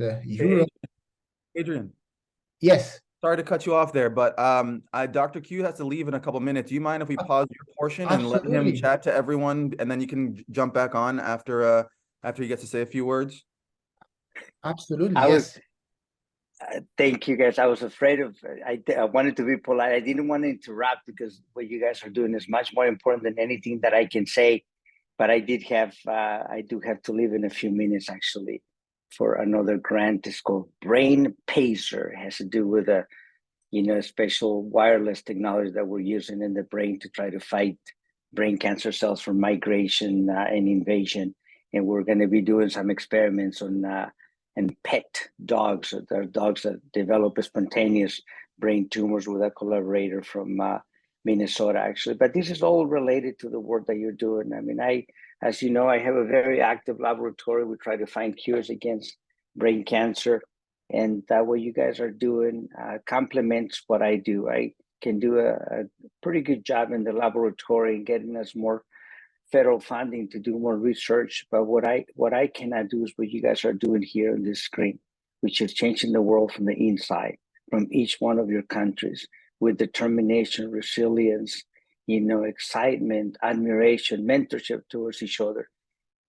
around Hey, Europe. Adrian, Yes, sorry to cut you off there, but Dr. Q has to leave in a couple minutes. Do you mind if we a- pause your portion and let him absolutely. chat to everyone, and then you can jump back on after he gets to say a few words? Absolutely. I was, Yes. thank you guys. I was afraid of, I wanted to be polite. I didn't want to interrupt because what you guys are doing is much more important than anything that I can say. But I do have to leave in a few minutes actually for another grant. It's called Brain Pacer. It has to do with special wireless technology that we're using in the brain to try to fight brain cancer cells from migration and invasion. And we're going to be doing some experiments on and pet dogs. There are dogs that develop spontaneous brain tumors with a collaborator from Minnesota, actually. But this is all related to the work that you're doing. I mean, as you know, I have a very active laboratory. We try to find cures against brain cancer. And what you guys are doing complements what I do. I can do a pretty good job in the laboratory and getting us more federal funding to do more research. But what I cannot do is what you guys are doing here on this screen, which is changing the world from the inside, from each one of your countries, with determination, resilience, excitement, admiration, mentorship towards each other.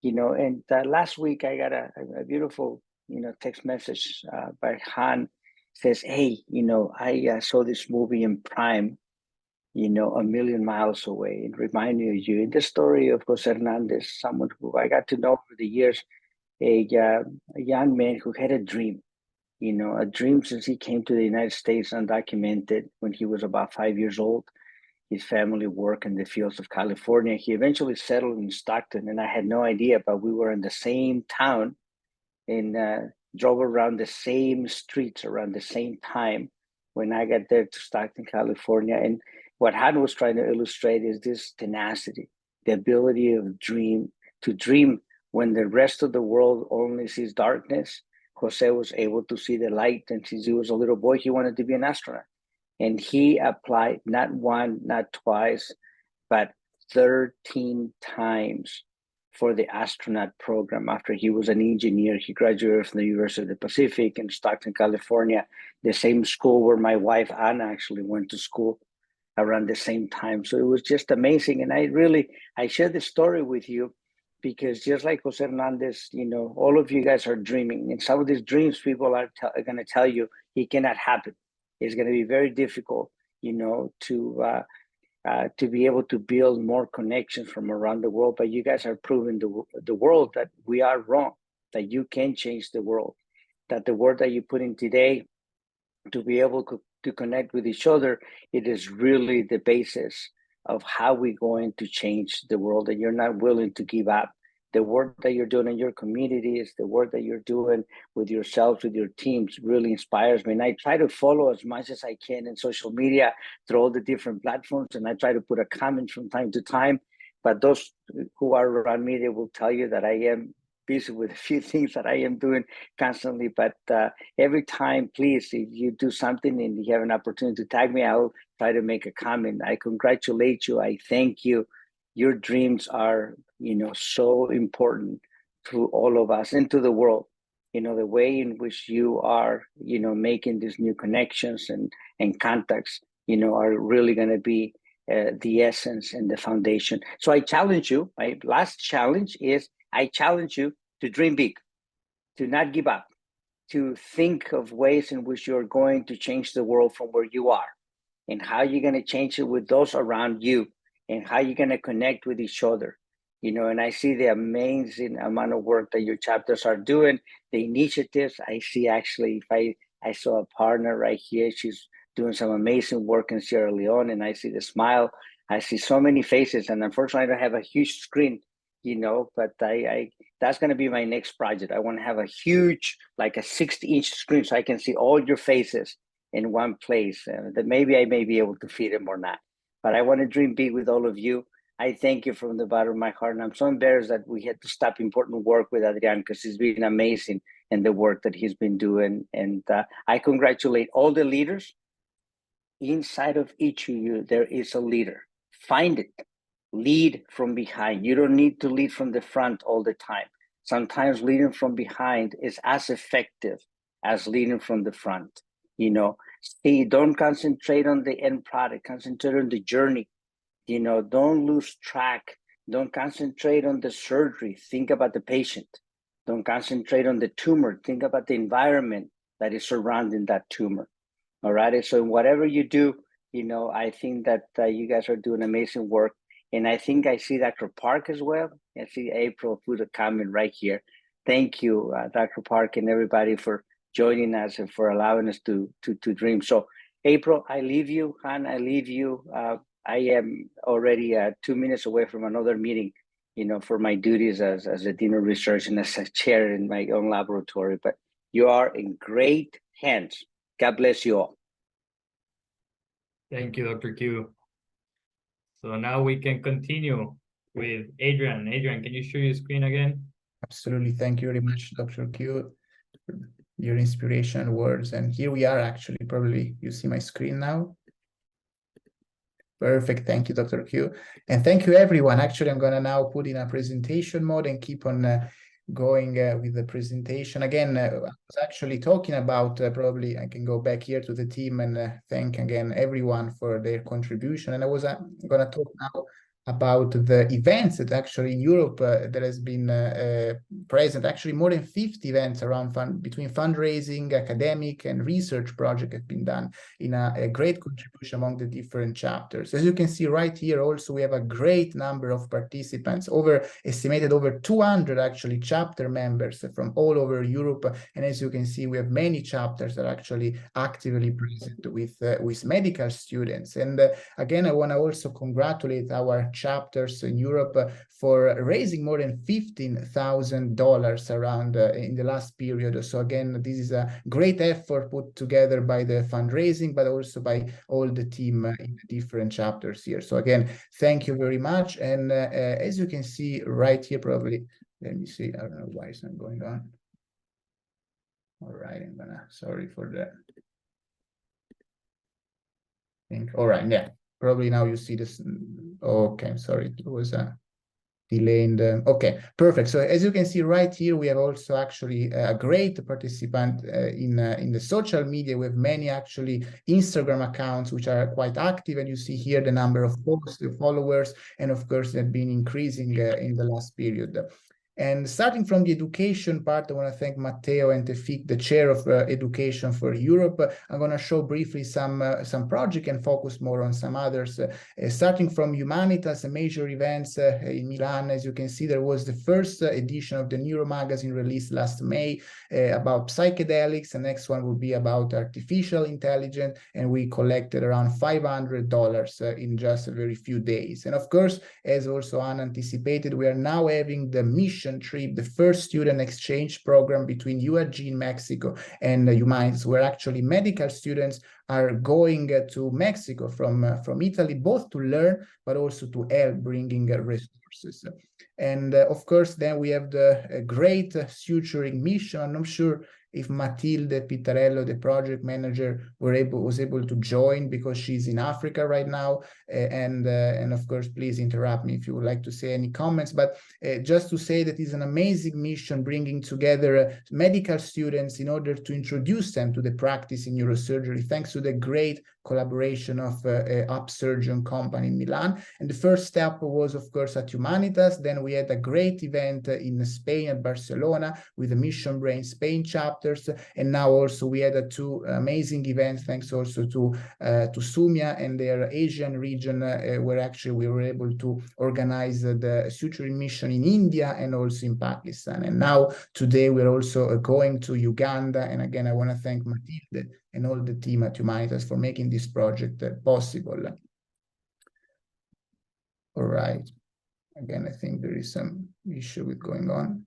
And last week I got a beautiful text message by Han. Says, hey, I saw this movie in Prime, a million miles away. It reminded me of you. In the story of Jose Hernandez, someone who I got to know over the years, a young man who had a dream, a dream since he came to the United States undocumented when he was about 5 years old. His family worked in the fields of California. He eventually settled in Stockton, and I had no idea, but we were in the same town and drove around the same streets around the same time when I got there to Stockton, California. And what Han was trying to illustrate is this tenacity, the ability of to dream when the rest of the world only sees darkness. Jose was able to see the light, and since he was a little boy, he wanted to be an astronaut. And he applied not one, not twice, but 13 times for the astronaut program. After he was an engineer, he graduated from the University of the Pacific in Stockton, California, the same school where my wife Anna actually went to school around the same time. So it was just amazing. And I share this story with you because just like Jose Hernandez, all of you guys are dreaming. And some of these dreams people are going to tell you it cannot happen. It's going to be very difficult, to be able to build more connections from around the world. But you guys are proving the world that we are wrong, that you can change the world, that the work that you put in today to be able to connect with each other, it is really the basis of how we're going to change the world, and you're not willing to give up. The work that you're doing in your communities, the work that you're doing with yourselves, with your teams, really inspires me. And I try to follow as much as I can in social media through all the different platforms, and I try to put a comment from time to time. But those who are around me, they will tell you that I am busy with a few things that I am doing constantly. But every time, please, if you do something and you have an opportunity to tag me, I'll try to make a comment. I congratulate you. I thank you. Your dreams are, so important to all of us and to the world. The way in which you are, making these new connections and contacts, are really going to be the essence and the foundation. So I challenge you. My last challenge is I challenge you to dream big, to not give up, to think of ways in which you're going to change the world from where you are, and how you're going to change it with those around you, and how you're going to connect with each other. And I see the amazing amount of work that your chapters are doing, the initiatives. I see actually, if I saw a partner right here, she's doing some amazing work in Sierra Leone, and I see the smile. I see so many faces, and unfortunately, I don't have a huge screen, but I that's going to be my next project. I want to have a huge, like a 60-inch screen, so I can see all your faces in one place. That maybe I may be able to feed them or not. But I want to dream big with all of you. I thank you from the bottom of my heart. And I'm so embarrassed that we had to stop important work with Adrian, because he's been amazing in the work that he's been doing. And I congratulate all the leaders. Inside of each of you, there is a leader. Find it. Lead from behind. You don't need to lead from the front all the time. sometimes leading from behind is as effective as leading from the front. You know, see, don't concentrate on the end product, concentrate on the journey. You know, don't lose track. Don't concentrate on the surgery. Think about the patient. Don't concentrate on the tumor. Think about the environment that is surrounding that tumor. All right. So whatever you do, you know, I think that you guys are doing amazing work. And I think I see Dr. Park as well. I see April put a comment right here. Thank you, Dr. Park, and everybody for joining us and for allowing us to dream. So April, I leave you. Han, I leave you. I am already 2 minutes away from another meeting, you know, for my duties as a dean of research and as a chair in my own laboratory. But you are in great hands. God bless you all. Thank you, Dr. Q. So now we can continue with Adrian. Adrian, can you share your screen again? Absolutely. Thank you very much, Dr. Q, for your inspirational words. And here we are, actually, probably you see my screen now. Perfect. Thank you, Dr. Q. And thank you, everyone. Actually, I'm going to now put in a presentation mode and keep on going with the presentation. Again, I was actually talking about, probably I can go back here to the team and thank again everyone for their contribution. And I was going to talk now about the events that actually in Europe there has been present, actually more than 50 events around between fundraising, academic and research project have been done in a great contribution among the different chapters. As you can see right here, also we have a great number of participants, estimated over 200 actually chapter members from all over Europe. And as you can see, we have many chapters that are actually actively present with medical students. And again, I want to also congratulate our chapters in Europe for raising more than $15,000 around in the last period. So again, this is a great effort put together by the fundraising, but also by all the team in the different chapters here. So again, thank you very much. And as you can see right here, probably, let me see, I don't know why it's not going on. All right, I'm gonna, sorry for that. All right, yeah, probably now you see this. Okay, sorry, it was a delay in the, okay, perfect. So as you can see right here, we have also actually a great participant in the social media. We have many actually Instagram accounts which are quite active, and you see here the number of posts, the followers, and of course they've been increasing in the last period. And starting from the education part, I want to thank Matteo and Tefik, the chair of education for Europe. I'm going to show briefly some project and focus more on some others. Starting from Humanitas, major events in Milan. As you can see, there was the first edition of the Neuro magazine released last May about psychedelics. The next one will be about artificial intelligence, and we collected around $500 in just a very few days. And of course, as also unanticipated, we are now having the mission trip, the first student exchange program between URG in Mexico and Humanitas, where actually medical students are going to Mexico from Italy, both to learn, but also to help bringing resources. And of course, then we have the great suturing mission. I'm not sure if Matilde Pittarello, the project manager, was able to join because she's in Africa right now. And of course, please interrupt me if you would like to say any comments. But just to say that it's an amazing mission, bringing together medical students in order to introduce them to the practice in neurosurgery, thanks to the great collaboration of Upsurgeon company in Milan. And the first step was, of course, at Humanitas. Then we had a great event in Spain at Barcelona with the Mission Brain Spain chapters. And now also we had two amazing events, thanks also to Sumia and their Asian region, where actually we were able to organize the suturing mission in India and also in Pakistan. And now today we're also going to Uganda. And again, I want to thank Matilde and all the team at Humanitas for making this project possible. All right. Again, I think there is some issue with going on.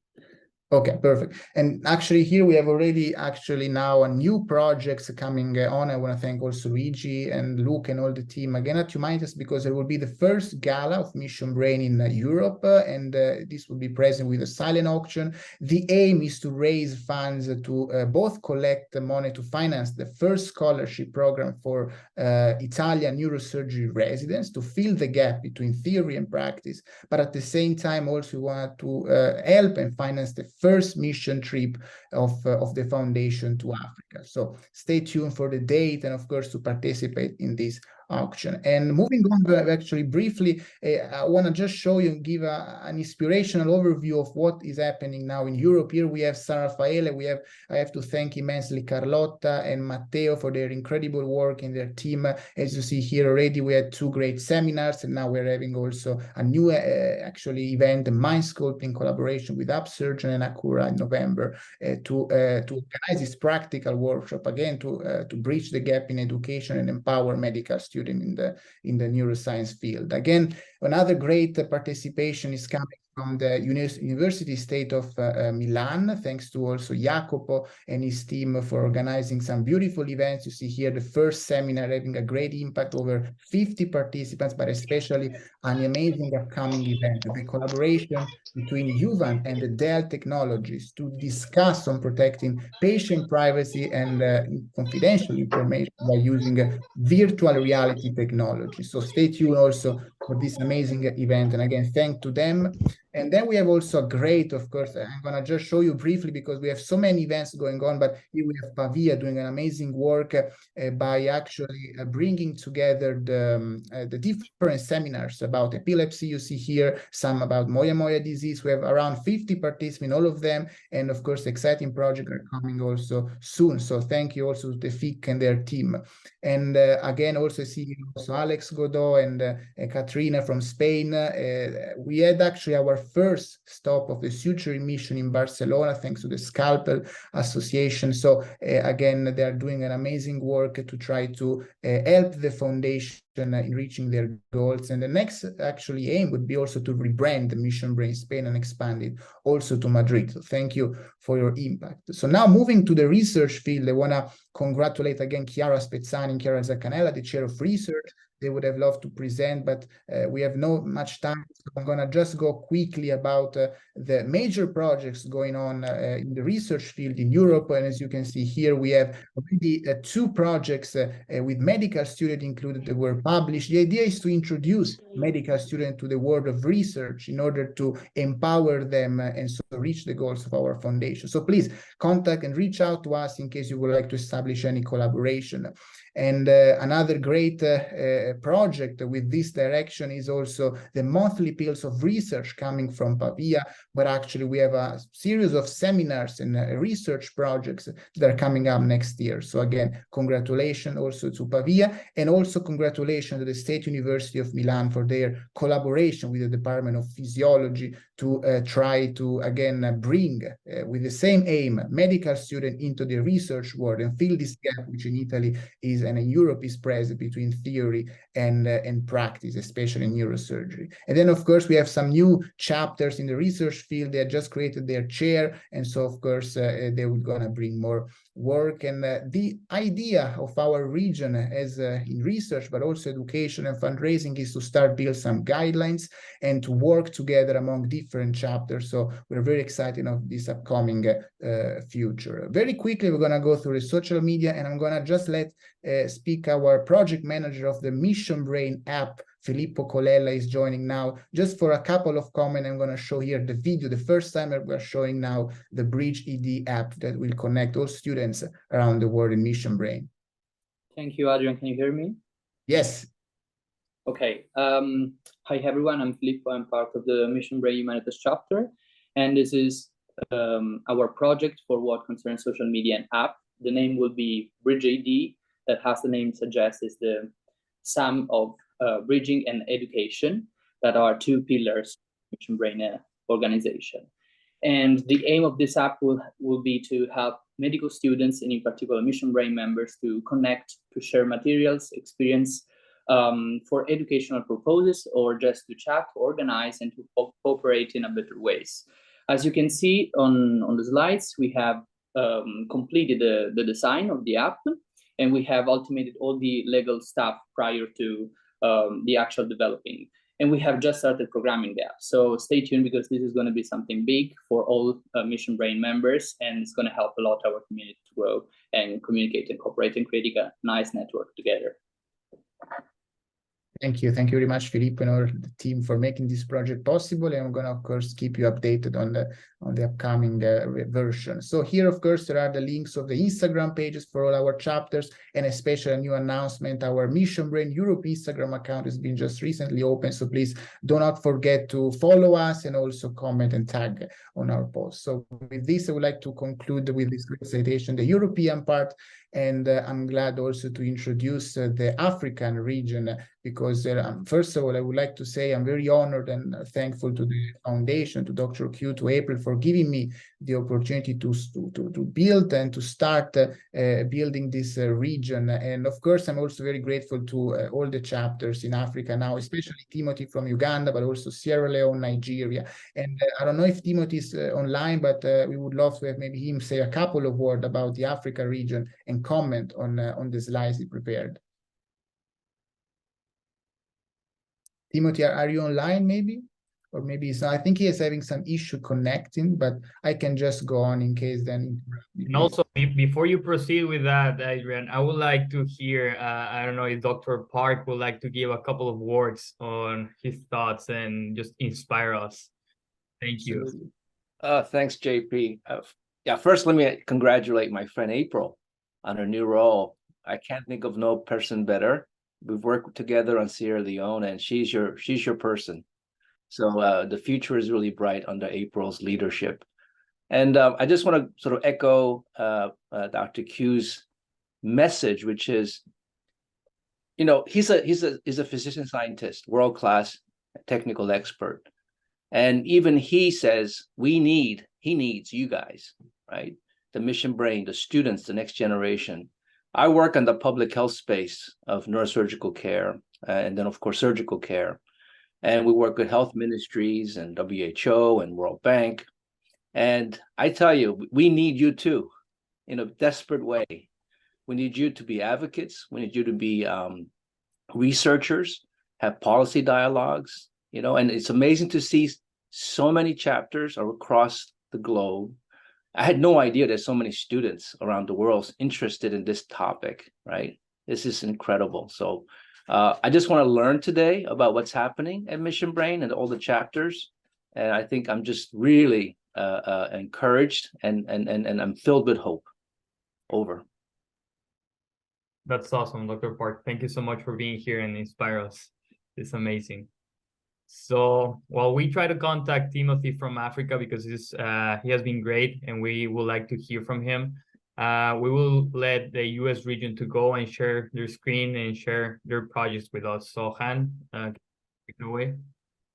Okay, perfect. And actually here we have already actually now a new projects coming on. I want to thank also Luigi and Luke and all the team again at Humanitas, because it will be the first gala of Mission Brain in Europe, and this will be present with a silent auction. The aim is to raise funds to both collect the money to finance the first scholarship program for Italian neurosurgery residents to fill the gap between theory and practice, but at the same time also we want to help and finance the first mission trip of the foundation to Africa. So stay tuned for the date and of course to participate in this auction. And moving on, actually briefly, I want to just show you and give an inspirational overview of what is happening now in Europe. Here we have San Raffaele. I have to thank immensely Carlotta and Matteo for their incredible work in their team. As you see here already, we had 2 great seminars, and now we're having also a new actually event, the Mind Sculpt in collaboration with Upsurgeon and Acura in November to organize this practical workshop again to bridge the gap in education and empower medical students in the neuroscience field. Again, another great participation is coming from the University State of Milan, thanks to also Jacopo and his team for organizing some beautiful events. You see here the first seminar having a great impact, over 50 participants, but especially an amazing upcoming event, the collaboration between Juvent and the Dell Technologies to discuss on protecting patient privacy and confidential information by using virtual reality technology. So stay tuned also for this amazing event. And again, thank to them. And then we have also a great, of course, I'm going to just show you briefly because we have so many events going on, but here we have Pavia doing an amazing work by actually bringing together the different seminars about epilepsy. You see here some about Moya disease. We have around 50 participants, all of them. And of course, exciting projects are coming also soon. So thank you also to the FIC and their team. And again, also see also Alex Godot and Katrina from Spain. We had actually our first stop of the suture mission in Barcelona, thanks to the Scalpel Association. So again, they are doing an amazing work to try to help the foundation in reaching their goals. And the next actually aim would be also to rebrand the Mission Brain Spain and expand it also to Madrid. So thank you for your impact. So now moving to the research field, I want to congratulate again Chiara Spezzani and Chiara Zaccanella, the chair of research. They would have loved to present, but we have no much time. So I'm going to just go quickly about the major projects going on in the research field in Europe. And as you can see here, we have already 2 projects with medical students included that were published. The idea is to introduce medical students to the world of research in order to empower them and so reach the goals of our foundation. So please contact and reach out to us in case you would like to establish any collaboration. And another great project with this direction is also the monthly pills of research coming from Pavia, but actually we have a series of seminars and research projects that are coming up next year. So again, congratulations also to Pavia, and also congratulations to the State University of Milan for their collaboration with the Department of Physiology to try to again bring with the same aim medical students into the research world and fill this gap which in Italy is and in Europe is present between theory and practice, especially in neurosurgery. And then, of course, we have some new chapters in the research field. They have just created their chair, and so, of course, they were going to bring more work. And the idea of our region as in research, but also education and fundraising, is to start build some guidelines and to work together among different chapters. So we're very excited of this upcoming future. Very quickly, we're going to go through the social media, and I'm going to just let speak our project manager of the Mission Brain app, Filippo Colella, is joining now. Just for a couple of comments, I'm going to show here the video. The first time we're showing now the Bridge ED app that will connect all students around the world in Mission Brain. Thank you, Adrian. Can you hear me? Yes. Okay. Hi, everyone. I'm Filippo. I'm part of the Mission Brain Humanitas chapter. And this is our project for what concerns social media and app. The name will be Bridge ED. That, as the name suggests, is the sum of bridging and education that are 2 pillars of Mission Brain organization. And the aim of this app will be to help medical students, and in particular Mission Brain members, to connect, to share materials, experience for educational purposes, or just to chat, to organize, and to cooperate in a better ways. As you can see on the slides, we have completed the design of the app, and we have automated all the legal stuff prior to the actual developing. And we have just started programming the app. So stay tuned, because this is going to be something big for all Mission Brain members, and it's going to help a lot our community to grow and communicate and cooperate and creating a nice network together. Thank you very much, Filippo, and all the team for making this project possible. And I'm going to, of course, keep you updated on the upcoming version. So here, of course, there are the links of the Instagram pages for all our chapters, and especially a new announcement. Our Mission Brain Europe Instagram account has been just recently opened. So please do not forget to follow us and also comment and tag on our posts. So with this, I would like to conclude with this presentation, the European part. And I'm glad also to introduce the African region, because first of all, I would like to say I'm very honored and thankful to the foundation, to Dr. Q, to April, for giving me the opportunity to build and to start building this region. And of course, I'm also very grateful to all the chapters in Africa now, especially Timothy from Uganda, but also Sierra Leone, Nigeria. And I don't know if Timothy is online, but we would love to have maybe him say a couple of words about the Africa region and comment on the slides he prepared. Timothy, are you online maybe? Or maybe he's not. I think he is having some issue connecting, but I can just go on in case then. And also, before you proceed with that, Adrian, I would like to hear, I don't know if Dr. Park would like to give a couple of words on his thoughts and just inspire us. Thank you. Thanks, JP. Yeah, first, let me congratulate my friend April on her new role. I can't think of no person better. We've worked together on Sierra Leone, and she's your person. So the future is really bright under April's leadership. And I just want to sort of echo Dr. Q's message, which is, you know, he's a physician scientist, world-class technical expert. And even he says he needs you guys, right? The Mission Brain, the students, the next generation. I work in the public health space of neurosurgical care, and then of course surgical care. And we work with health ministries and WHO and World Bank. And I tell you, we need you too, in a desperate way. We need you to be advocates. We need you to be researchers, have policy dialogues, you know, and it's amazing to see so many chapters across the globe. I had no idea there's so many students around the world interested in this topic, right? This is incredible. So I just want to learn today about what's happening at Mission Brain and all the chapters. And I think I'm just really encouraged and I'm filled with hope. Over. That's awesome, Dr. Park. Thank you so much for being here and inspire us. It's amazing. So while we try to contact Timothy from Africa, because he has been great and we would like to hear from him, we will let the US region to go and share their screen and share their projects with us. So Han, take it away.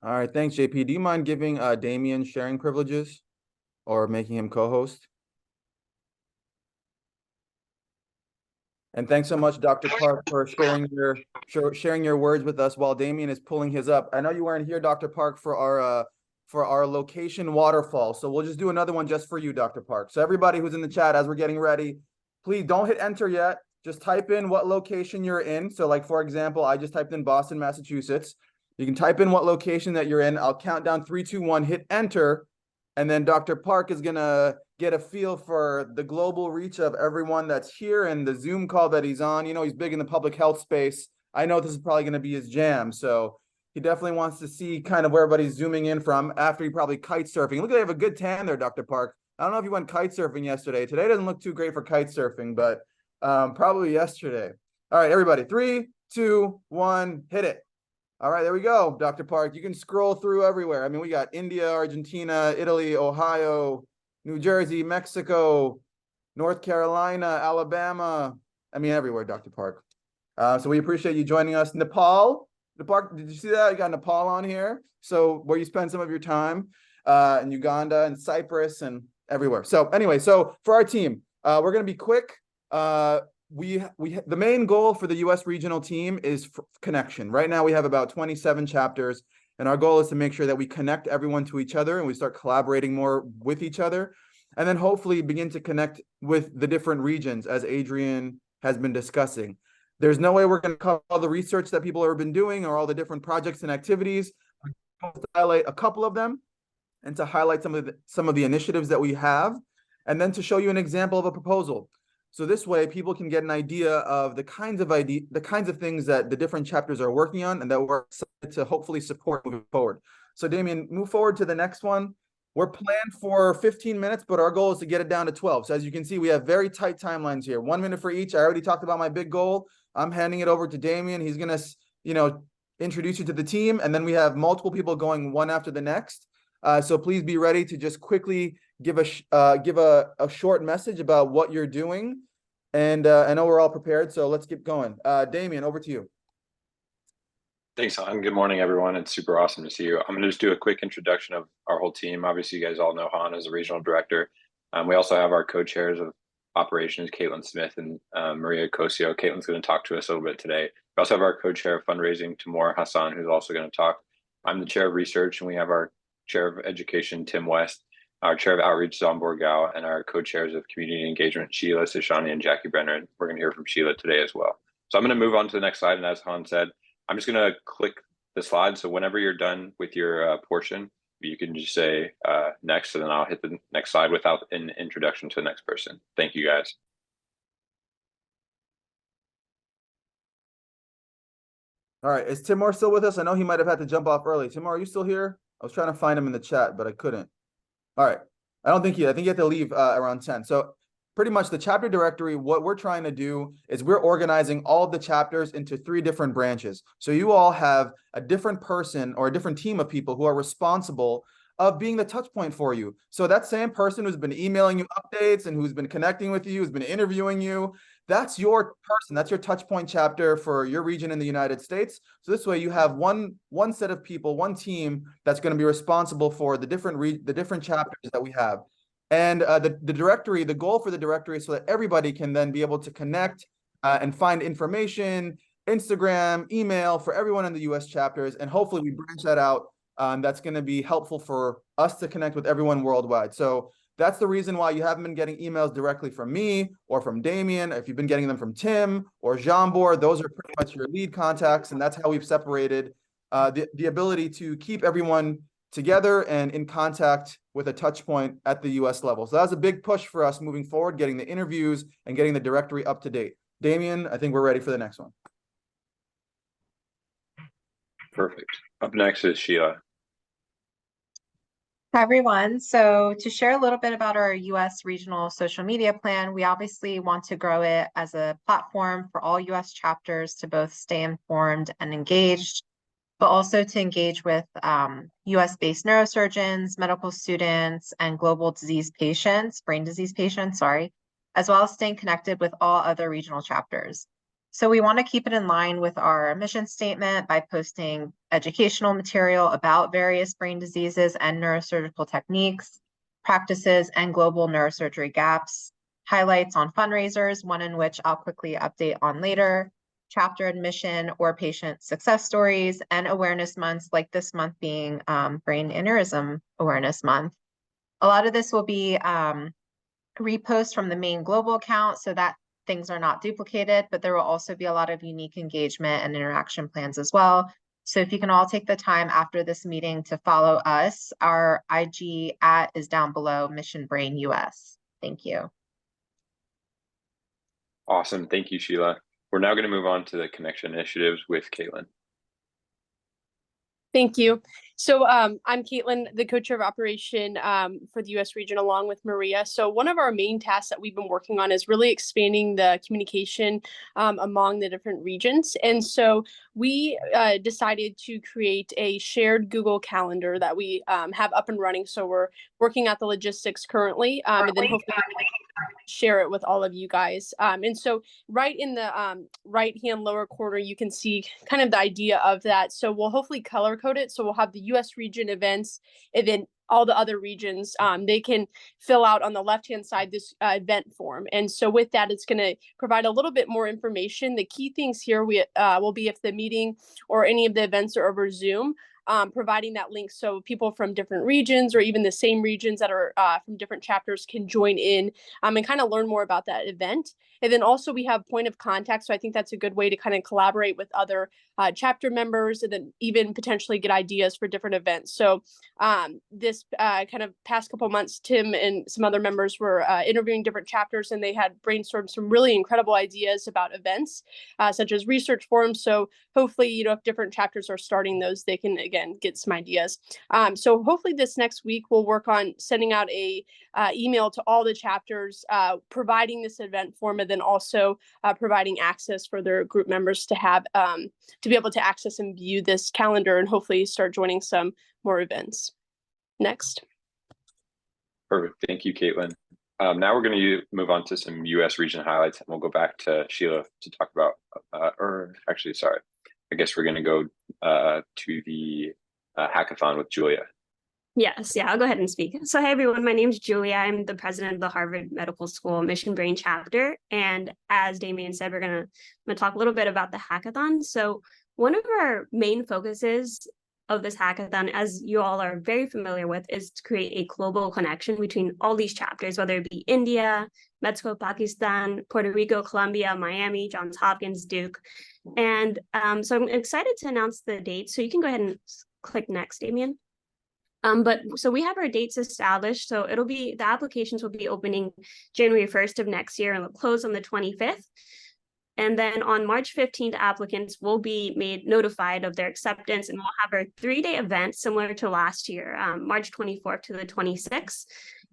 All right, thanks, JP. Do you mind giving Damien sharing privileges or making him co-host? And thanks so much, Dr. Park, for sharing your words with us while Damien is pulling his up. I know you weren't here, Dr. Park, for our location waterfall. So we'll just do another one just for you, Dr. Park. So everybody who's in the chat, as we're getting ready, please don't hit enter yet. Just type in what location you're in. So like, for example, I just typed in Boston, Massachusetts. You can type in what location that you're in. I'll count down 3, 2, 1, hit enter. And then Dr. Park is going to get a feel for the global reach of everyone that's here and the Zoom call that he's on. You know, he's big in the public health space. I know this is probably going to be his jam. So he definitely wants to see kind of where everybody's zooming in from after he probably kite surfing. Look, they have a good tan there, Dr. Park. I don't know if you went kite surfing yesterday. Today doesn't look too great for kite surfing, but probably yesterday. All right, everybody, 3, 2, 1, hit it. All right, there we go, Dr. Park. You can scroll through everywhere. I mean, we got India, Argentina, Italy, Ohio, New Jersey, Mexico, North Carolina, Alabama. I mean, everywhere, Dr. Park. So we appreciate you joining us. Nepal, did you see that? You got Nepal on here. So where you spend some of your time, in Uganda and Cyprus and everywhere. So anyway, so for our team, we're going to be quick. The main goal for the US regional team is connection. Right now we have about 27 chapters, And our goal is to make sure that we connect everyone to each other and we start collaborating more with each other. And then hopefully begin to connect with the different regions as Adrian has been discussing. There's no way we're going to cover all the research that people have been doing or all the different projects and activities. To highlight a couple of them and to highlight some of the initiatives that we have, and then to show you an example of a proposal. So this way people can get an idea of the kinds of things that the different chapters are working on and that we're excited to hopefully support moving forward. So Damien, move forward to the next one. We're planned for 15 minutes, but our goal is to get it down to 12. So as you can see, we have very tight timelines here. 1 minute for each. I already talked about my big goal. I'm handing it over to Damien. He's gonna, introduce you to the team, and then we have multiple people going one after the next. So please be ready to just quickly give a short message about what you're doing. And I know we're all prepared, so let's get going. Damien, over to you. Thanks, Han. Good morning, everyone. It's super awesome to see you. I'm going to just do a quick introduction of our whole team. Obviously, you guys all know Han as a regional director. We also have our co-chairs of operations, Caitlin Smith and Maria Cosio. Caitlin's going to talk to us a little bit today. We also have our co-chair of fundraising, Timur Hassan, who's also going to talk. I'm the chair of research, and we have our chair of education, Tim West, our chair of outreach, Zambor Gao, and our co-chairs of community engagement, Sheila Sishani and Jackie Brenner. We're going to hear from Sheila today as well. So I'm going to move on to the next slide. And as Han said, I'm just going to click the slide. So whenever you're done with your portion, you can just say next, and then I'll hit the next slide without an introduction to the next person. Thank you, guys. All right, is Timur still with us? I know he might have had to jump off early. Timur, are you still here? I was trying to find him in the chat, but I couldn't. All right, I think you have to leave around 10. So pretty much the chapter directory, what we're trying to do is we're organizing all of the chapters into 3 different branches. So you all have a different person or a different team of people who are responsible of being the touch point for you. So that same person who's been emailing you updates and who's been connecting with you, who's been interviewing you, that's your person. That's your touch point chapter for your region in the United States. So this way you have one set of people, one team that's going to be responsible for the different chapters that we have. And the directory, the goal for the directory is so that everybody can then be able to connect and find information, Instagram, email for everyone in the US chapters. And hopefully we branch that out. That's going to be helpful for us to connect with everyone worldwide. So that's the reason why you haven't been getting emails directly from me or from Damien. If you've been getting them from Tim or Jambor, those are pretty much your lead contacts. And that's how we've separated the ability to keep everyone together and in contact with a touch point at the US level. So that was a big push for us moving forward, getting the interviews and getting the directory up to date. Damien, I think we're ready for the next one. Perfect. Up next is Sheila. Hi, everyone. So to share a little bit about our US regional social media plan, we obviously want to grow it as a platform for all US chapters to both stay informed and engaged, but also to engage with US-based neurosurgeons, medical students, and global disease patients, brain disease patients, as well as staying connected with all other regional chapters. So we want to keep it in line with our mission statement by posting educational material about various brain diseases and neurosurgical techniques, practices, and global neurosurgery gaps, highlights on fundraisers, one in which I'll quickly update on later, chapter admission or patient success stories, and awareness months, like this month being Brain Aneurysm Awareness Month. A lot of this will be reposts from the main global account so that things are not duplicated, but there will also be a lot of unique engagement and interaction plans as well. So if you can all take the time after this meeting to follow us, our IG @ is down below, Mission Brain US. Thank you. Awesome. Thank you, Sheila. We're now going to move on to the connection initiatives with Caitlin. Thank you. So I'm Caitlin, the co-chair of operation for the US region, along with Maria. So one of our main tasks that we've been working on is really expanding the communication among the different regions. And so we decided to create a shared Google Calendar that we have up and running. So we're working out the logistics currently, and then hopefully share it with all of you guys. And so right in the right-hand lower corner, you can see kind of the idea of that. So we'll hopefully color code it. So we'll have the US region events, and then all the other regions, they can fill out on the left-hand side this event form. And so with that, it's going to provide a little bit more information. The key things here will be if the meeting or any of the events are over Zoom, providing that link so people from different regions or even the same regions that are from different chapters can join in and kind of learn more about that event. And then also we have point of contact. So I think that's a good way to kind of collaborate with other chapter members and then even potentially get ideas for different events. So this kind of past couple months, Tim and some other members were interviewing different chapters, and they had brainstormed some really incredible ideas about events, such as research forums. So hopefully, you know, if different chapters are starting those, they can, again, get some ideas. So hopefully this next week, we'll work on sending out a email to all the chapters, providing this event form, and then also providing access for their group members to have, to be able to access and view this calendar and hopefully start joining some more events. Next. Perfect. Thank you, Caitlin. Now we're going to move on to some U.S. region highlights, and we'll go back to Sheila to talk about, I guess we're going to go to the hackathon with Julia. Yes, yeah, I'll go ahead and speak. So hey everyone, my name is Julia. I'm the president of the Harvard Medical School Mission Brain chapter. And as Damien said, we're gonna talk a little bit about the hackathon. So one of our main focuses of this hackathon, as you all are very familiar with, is to create a global connection between all these chapters, whether it be India, Med School Pakistan, Puerto Rico, Colombia, Miami, Johns Hopkins, Duke. And so I'm excited to announce the dates. So you can go ahead and click next, Damien. But so we have our dates established. So it'll be, the applications will be opening January 1st of next year and will close on the 25th. And then on March 15th, applicants will be made notified of their acceptance, and we'll have our 3-day event similar to last year, March 24th to the 26th.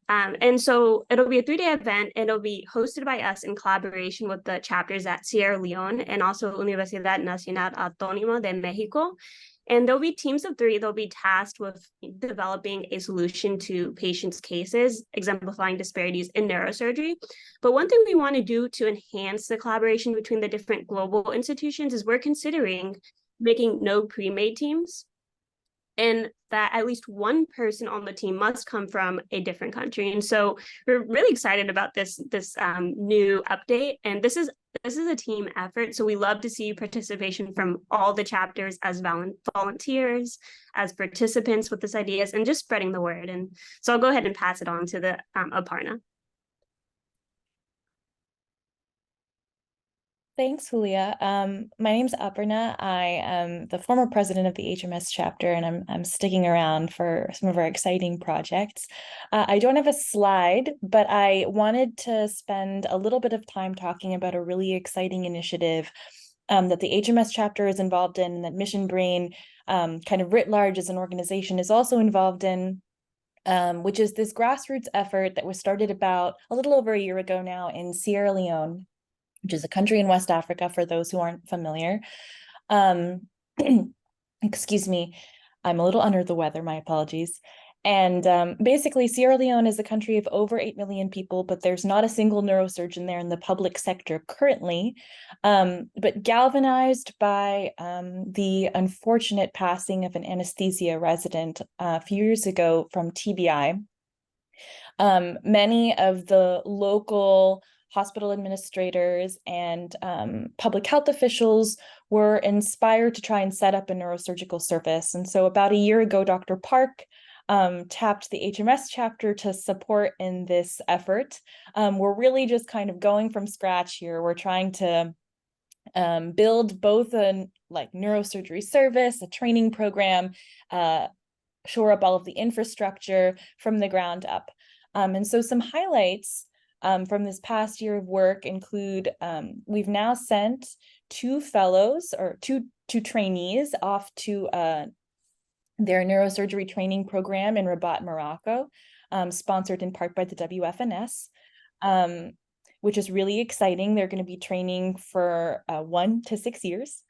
And so it'll be a 3-day event, and it'll be hosted by us in collaboration with the chapters at Sierra Leone and also Universidad Nacional Autónoma de Mexico. And there'll be teams of 3. They'll be tasked with developing a solution to patients' cases, exemplifying disparities in neurosurgery. But one thing we want to do to enhance the collaboration between the different global institutions is we're considering making no pre-made teams, and that at least one person on the team must come from a different country. And so we're really excited about this new update. And this is a team effort. So we love to see participation from all the chapters as volunteers, as participants with this ideas, and just spreading the word. And so I'll go ahead and pass it on to the Aparna. Thanks, Julia. My name's Aparna. I am the former president of the HMS chapter, and I'm sticking around for some of our exciting projects. I don't have a slide, but I wanted to spend a little bit of time talking about a really exciting initiative that the HMS chapter is involved in, and that Mission Brain, kind of writ large as an organization, is also involved in, which is this grassroots effort that was started about a little over a year ago now in Sierra Leone, which is a country in West Africa, for those who aren't familiar. Excuse me, I'm a little under the weather, my apologies. And basically, Sierra Leone is a country of over 8 million people, but there's not a single neurosurgeon there in the public sector currently. But galvanized by the unfortunate passing of an anesthesia resident a few years ago from TBI, many of the local hospital administrators and public health officials were inspired to try and set up a neurosurgical service. And so about a year ago, Dr. Park tapped the HMS chapter to support in this effort. We're really just kind of going from scratch here. We're trying to build both a neurosurgery service, a training program, shore up all of the infrastructure from the ground up. And so some highlights from this past year of work include, we've now sent 2 fellows, or two trainees, off to their neurosurgery training program in Rabat, Morocco, sponsored in part by the WFNS, which is really exciting. They're going to be training for 1 to 6 years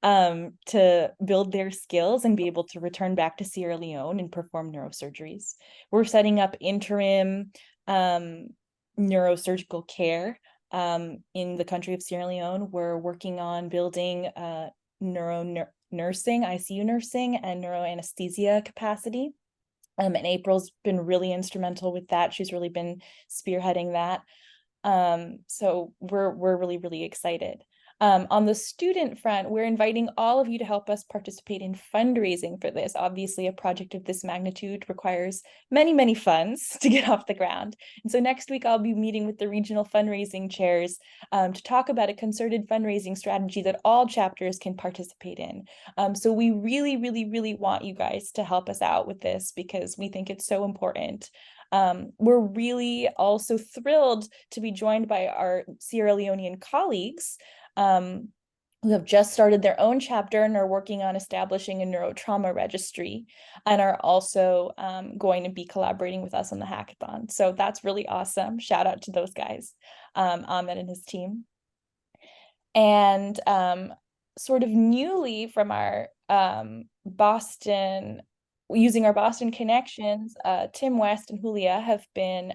to build their skills and be able to return back to Sierra Leone and perform neurosurgeries. We're setting up interim neurosurgical care in the country of Sierra Leone. We're working on building nursing, ICU nursing, and neuroanesthesia capacity. And April's been really instrumental with that. She's really been spearheading that. So we're really, really excited. On the student front, we're inviting all of you to help us participate in fundraising for this. Obviously, a project of this magnitude requires many, many funds to get off the ground. And so next week, I'll be meeting with the regional fundraising chairs to talk about a concerted fundraising strategy that all chapters can participate in. So we really, really, really want you guys to help us out with this because we think it's so important. We're really also thrilled to be joined by our Sierra Leonean colleagues who have just started their own chapter and are working on establishing a neurotrauma registry and are also going to be collaborating with us on the hackathon. So that's really awesome. Shout out to those guys, Ahmed and his team. And sort of newly from our using our Boston connections, Tim West and Julia have been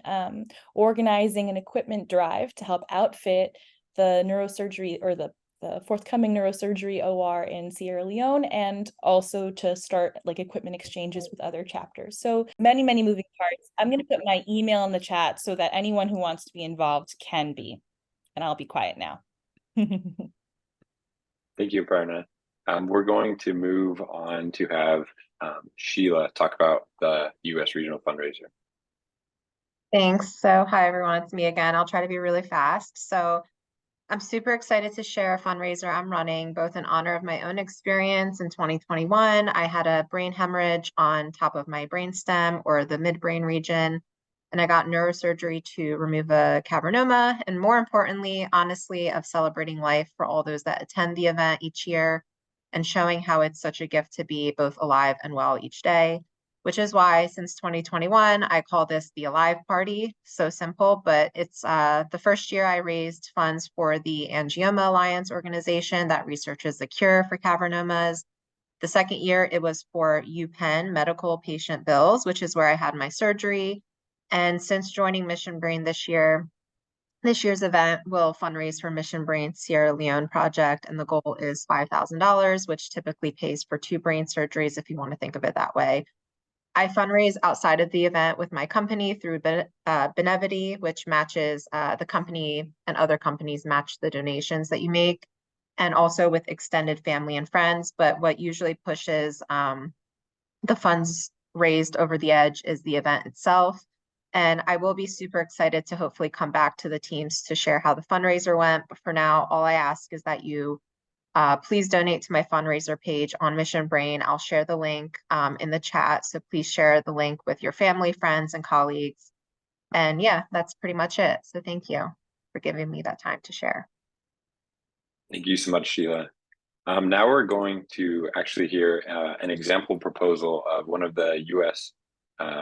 organizing an equipment drive to help outfit the neurosurgery or the forthcoming neurosurgery OR in Sierra Leone, and also to start like equipment exchanges with other chapters. So many, many moving parts. I'm going to put my email in the chat so that anyone who wants to be involved can be, and I'll be quiet now. Thank you, Aparna. We're going to move on to have Sheila talk about the U.S. regional fundraiser. Thanks. So hi, everyone. It's me again. I'll try to be really fast. So I'm super excited to share a fundraiser I'm running, both in honor of my own experience in 2021. I had a brain hemorrhage on top of my brainstem or the midbrain region, and I got neurosurgery to remove a cavernoma. And more importantly, honestly, of celebrating life for all those that attend the event each year and showing how it's such a gift to be both alive and well each day. Which is why since 2021, I call this the Alive Party. So simple, but it's the first year I raised funds for the Angioma Alliance organization that researches the cure for cavernomas. The second year, it was for UPenn medical patient bills, which is where I had my surgery. And since joining Mission Brain this year's event will fundraise for Mission Brain's Sierra Leone project, and the goal is $5,000, which typically pays for 2 brain surgeries if you want to think of it that way. I fundraise outside of the event with my company through Benevity, which matches the company and other companies match the donations that you make, and also with extended family and friends. But what usually pushes the funds raised over the edge is the event itself. And I will be super excited to hopefully come back to the teams to share how the fundraiser went. But for now, all I ask is that you please donate to my fundraiser page on Mission Brain. I'll share the link in the chat. So please share the link with your family, friends, and colleagues. And yeah, that's pretty much it. So thank you for giving me that time to share. Thank you so much, Sheila. Now we're going to actually hear an example proposal of one of the U.S.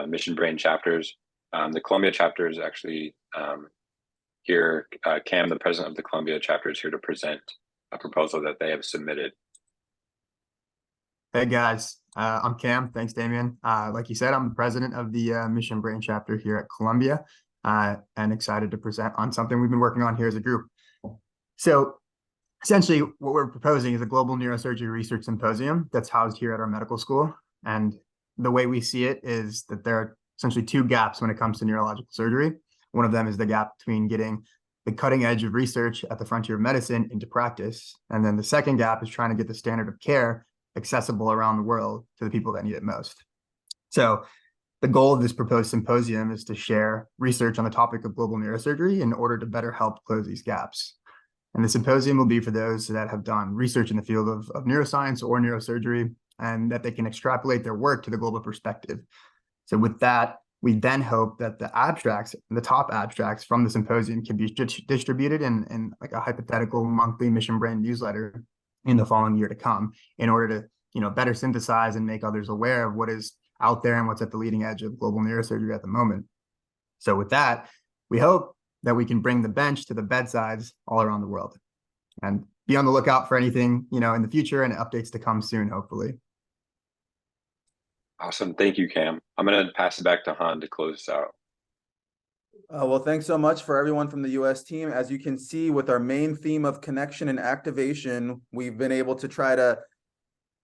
Mission Brain chapters. The Columbia chapter is actually here. Cam, the president of the Columbia chapter, is here to present a proposal that they have submitted. Hey guys, I'm Cam. Thanks, Damien. Like you said, I'm the president of the Mission Brain chapter here at Columbia, and excited to present on something we've been working on here as a group. So essentially what we're proposing is a global neurosurgery research symposium that's housed here at our medical school. And the way we see it is that there are essentially 2 gaps when it comes to neurological surgery. One of them is the gap between getting the cutting edge of research at the frontier of medicine into practice. And then the second gap is trying to get the standard of care accessible around the world to the people that need it most. So the goal of this proposed symposium is to share research on the topic of global neurosurgery in order to better help close these gaps. And the symposium will be for those that have done research in the field of neuroscience or neurosurgery, and that they can extrapolate their work to the global perspective. So with that, we then hope that the abstracts, the top abstracts from the symposium, can be distributed in like a hypothetical monthly Mission Brain newsletter in the following year to come, in order to better synthesize and make others aware of what is out there and what's at the leading edge of global neurosurgery at the moment. So with that, we hope that we can bring the bench to the bedsides all around the world, and be on the lookout for anything in the future and updates to come soon, hopefully. Awesome. Thank you, Cam. I'm going to pass it back to Han to close this out. Well, thanks so much for everyone from the U.S. team. As you can see, with our main theme of connection and activation, we've been able to try to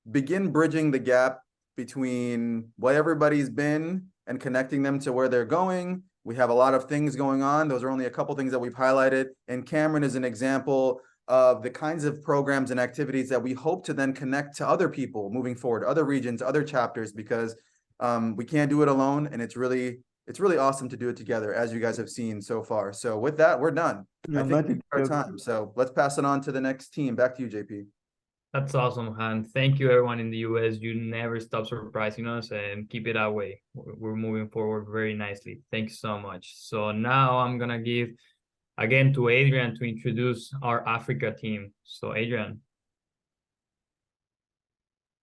begin bridging the gap between what everybody's been and connecting them to where they're going. We have a lot of things going on. Those are only a couple things that we've highlighted. And Cameron is an example of the kinds of programs and activities that we hope to then connect to other people moving forward, other regions, other chapters, because we can't do it alone. And it's really awesome to do it together, as you guys have seen so far. So with that, we're done. I think it's our time. So let's pass it on to the next team. Back to you, JP. That's awesome, Han. Thank you, everyone in the US. You never stop surprising us, and keep it that way. We're moving forward very nicely. Thank you so much. So now I'm gonna give again to Adrian to introduce our Africa team. So Adrian.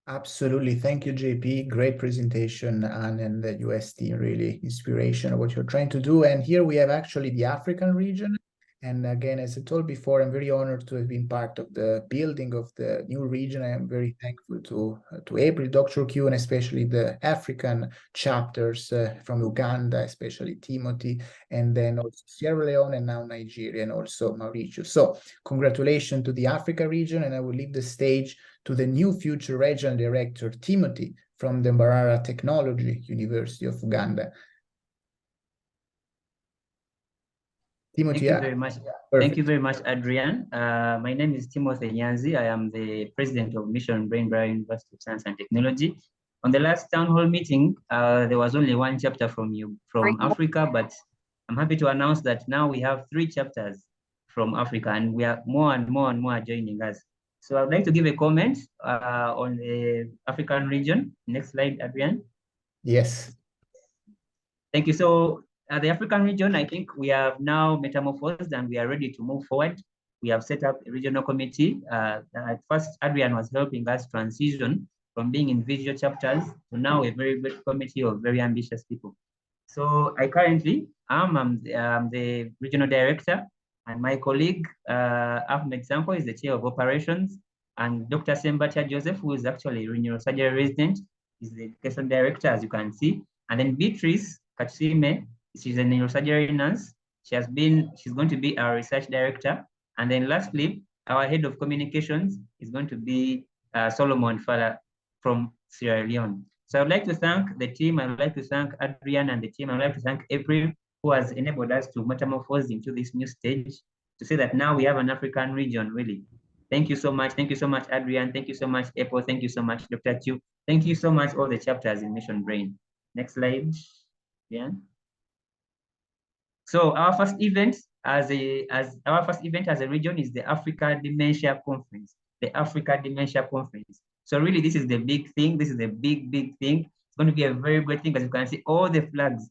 Absolutely. Thank you, JP. Great presentation, and the US team, really inspiration of what you're trying to do. And here we have actually the African region. And again, as I told before, I'm very honored to have been part of the building of the new region. I am very thankful to April, Dr. Q, and especially the African chapters from Uganda, especially Timothy, and then also Sierra Leone, and now Nigeria, and also Mauritius. So congratulations to the Africa region, and I will leave the stage to the new future regional director, Timothy, from the Mbarara Technology University of Uganda. Timothy, thank you very much. Perfect. Thank you very much, Adrian. My name is Timothy Nyanzi. I am the president of Mission Brain Mbarara University of Science and Technology. On the last town hall meeting, there was only one chapter from Africa, but I'm happy to announce that now we have 3 chapters from Africa, and we are more and more joining us. So I'd like to give a comment on the African region. Next slide, Adrian. Yes. Thank you. So the African region, I think we have now metamorphosed and we are ready to move forward. We have set up a regional committee. At first, Adrian was helping us transition from being in visual chapters to now a very great committee of very ambitious people. So I currently am the regional director, and my colleague, Ahmed Sanko, is the chair of operations, and Dr. Sembatia Joseph, who is actually a neurosurgery resident, is the education director, as you can see. And then Beatrice Katsime, she's a neurosurgery nurse. She's going to be our research director. And then lastly, our head of communications is going to be Solomon Fala from Sierra Leone. So I'd like to thank the team. I'd like to thank Adrian and the team. I'd like to thank April, who has enabled us to metamorphose into this new stage, to say that now we have an African region, really. Thank you so much. Thank you so much, Adrian. Thank you so much, April. Thank you so much, Dr. Chu. Thank you so much, all the chapters in Mission Brain. Next slide. Yeah. So our first event as a region is the Africa Dementia Conference. The Africa Dementia Conference. So really, this is the big thing. This is the big thing. It's going to be a very great thing, as you can see, all the flags.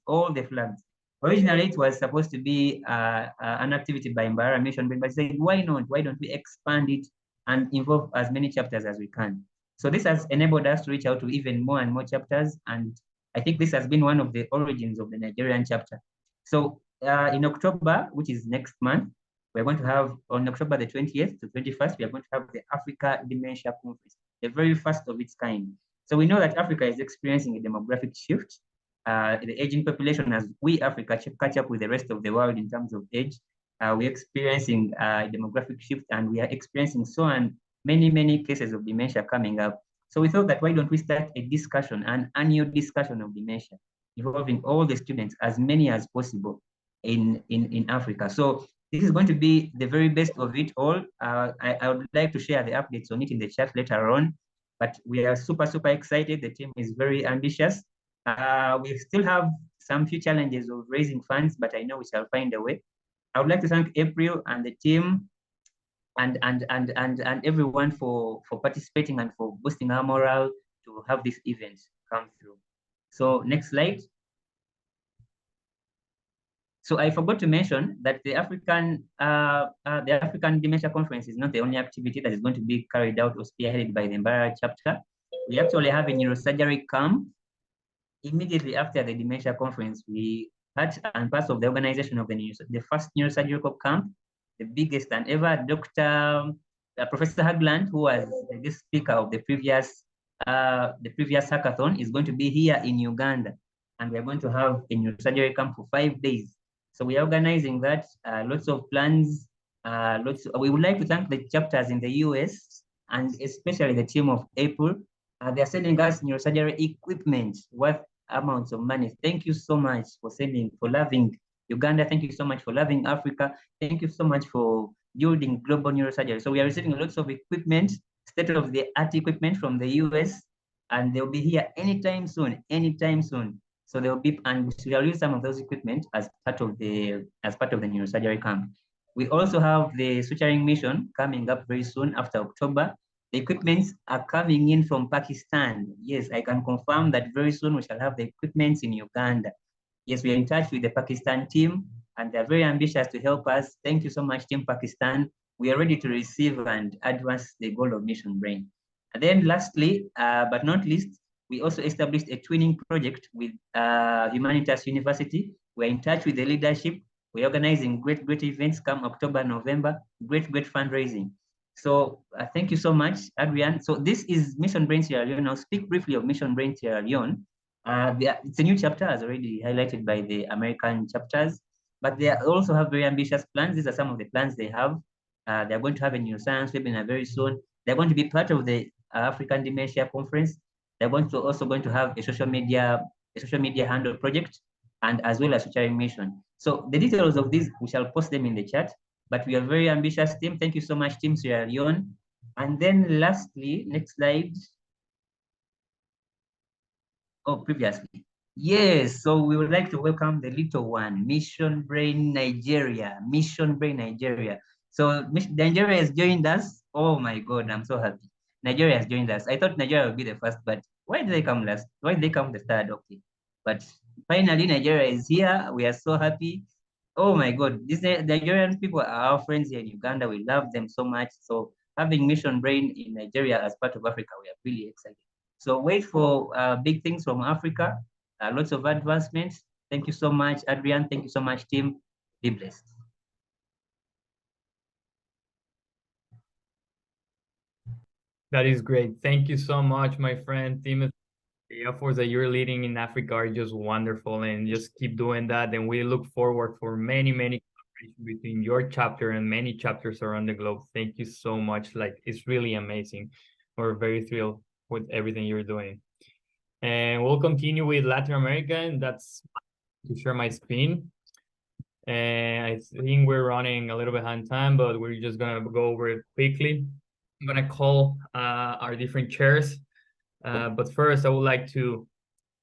Originally, it was supposed to be an activity by Mbarara Mission, but said, why not? Why don't we expand it and involve as many chapters as we can? So this has enabled us to reach out to even more and more chapters. And I think this has been one of the origins of the Nigerian chapter. So in October, which is next month, we're going to have, on October the 20th to 21st, we are going to have the Africa Dementia Conference, the very first of its kind. So we know that Africa is experiencing a demographic shift. The aging population, as we Africa catch up with the rest of the world in terms of age, we're experiencing a demographic shift, and we are experiencing many cases of dementia coming up. So we thought that why don't we start a discussion, an annual discussion of dementia, involving all the students, as many as possible in Africa. So this is going to be the very best of it all. I would like to share the updates on it in the chat later on, but we are super excited. The team is very ambitious. We still have some few challenges of raising funds, but I know we shall find a way. I would like to thank April and the team and everyone for participating and for boosting our morale to have this event come through. So next slide. So I forgot to mention that the African Dementia Conference is not the only activity that is going to be carried out or spearheaded by the Mbarara chapter. We actually have a neurosurgery camp immediately after the Dementia Conference. We had, and part of the organization of the first neurosurgical camp, the biggest and ever, Professor Hagland, who was the guest speaker of the previous hackathon, is going to be here in Uganda, and we're going to have a neurosurgery camp for 5 days. So we are organizing that, lots of plans. We would like to thank the chapters in the US, and especially the team of April. They're sending us neurosurgery equipment worth amounts of money. Thank you so much for loving Uganda. Thank you so much for loving Africa. Thank you so much for building global neurosurgery. So we are receiving lots of equipment, state-of-the-art equipment from the US, and they'll be here anytime soon, anytime soon. So they'll be, and we will use some of those equipment as part of the neurosurgery camp. We also have the suturing mission coming up very soon after October. The equipments are coming in from Pakistan. Yes, I can confirm that very soon we shall have the equipments in Uganda. Yes, we are in touch with the Pakistan team, and they're very ambitious to help us. Thank you so much, Team Pakistan. We are ready to receive and advance the goal of Mission Brain. And then lastly, but not least, we also established a twinning project with Humanitas University. We're in touch with the leadership. We're organizing great events come October, November, great fundraising. So thank you so much, Adrian. So this is Mission Brain Sierra Leone. I'll speak briefly of Mission Brain Sierra Leone. It's a new chapter, as already highlighted by the American chapters, but they also have very ambitious plans. These are some of the plans they have. They're going to have a neuroscience webinar very soon. They're going to be part of the African Dementia Conference. They're also going to have a social media handle project, and as well as suturing mission. So the details of these, we shall post them in the chat, but we are very ambitious team. Thank you so much, Team Sierra Leone. And then lastly, next slide. Oh, previously. Yes, so we would like to welcome the little one, Mission Brain Nigeria. Mission Brain Nigeria. So Nigeria has joined us. Oh my God, I'm so happy. Nigeria has joined us. I thought Nigeria would be the first, but why did they come last? Why did they come the third? Okay, but finally Nigeria is here. We are so happy. Oh my God, these Nigerian people are our friends here in Uganda. We love them so much. So having Mission Brain in Nigeria as part of Africa, we are really excited. So wait for big things from Africa, lots of advancements. Thank you so much, Adrian. Thank you so much, team. Be blessed. That is great. Thank you so much, my friend Timothy. The efforts that you're leading in Africa are just wonderful, and just keep doing that. And we look forward for many collaboration between your chapter and many chapters around the globe. Thank you so much. Like, it's really amazing. We're very thrilled with everything you're doing. And we'll continue with Latin America, and that's to share my screen. And I think we're running a little behind time, but we're just gonna go over it quickly. I'm gonna call our different chairs, but first I would like to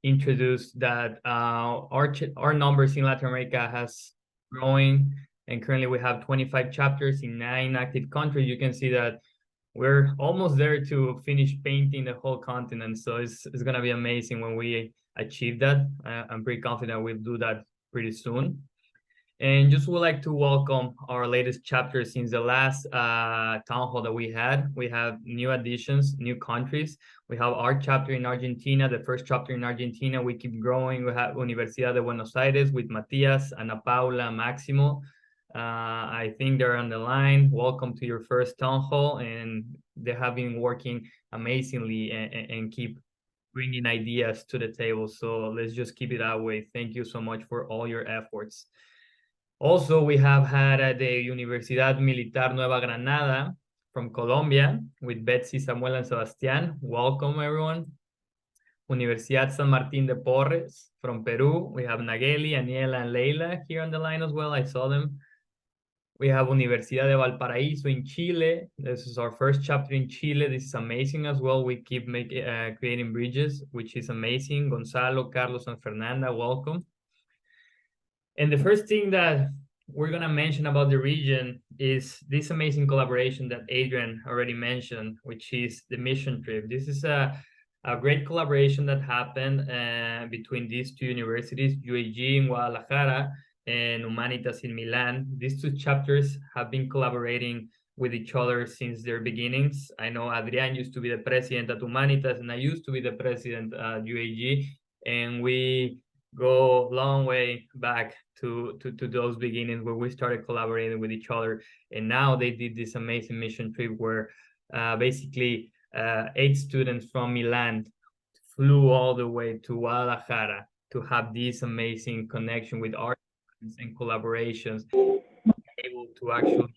introduce that our numbers in Latin America has growing, and currently we have 25 chapters in 9 active countries. You can see that we're almost there to finish painting the whole continent, so it's gonna be amazing when we achieve that. I'm pretty confident we'll do that pretty soon. And just would like to welcome our latest chapter since the last town hall that we had. We have new additions, new countries. We have our chapter in Argentina, the first chapter in Argentina. We keep growing. We have Universidad de Buenos Aires with Matias, Ana Paula, Maximo. I think they're on the line. Welcome to your first town hall, and they have been working amazingly and keep bringing ideas to the table. So let's just keep it that way. Thank you so much for all your efforts. Also, we have had the Universidad Militar Nueva Granada from Colombia with Betsy, Samuel, and Sebastián. Welcome, everyone. Universidad San Martín de Porres from Peru. We have Nageli, Aniela, and Leila here on the line as well. I saw them. We have Universidad de Valparaíso in Chile. This is our first chapter in Chile. This is amazing as well. We keep creating bridges, which is amazing. Gonzalo, Carlos, and Fernanda, welcome. And the first thing that we're going to mention about the region is this amazing collaboration that Adrian already mentioned, which is the mission trip. This is a great collaboration that happened between these two universities, UAG in Guadalajara and Humanitas in Milan. These two chapters have been collaborating with each other since their beginnings. I know Adrian used to be the president at Humanitas, and I used to be the president at UAG, and we go a long way back to those beginnings where we started collaborating with each other. And now they did this amazing mission trip where basically 8 students from Milan flew all the way to Guadalajara to have this amazing connection with our students and collaborations, able to actually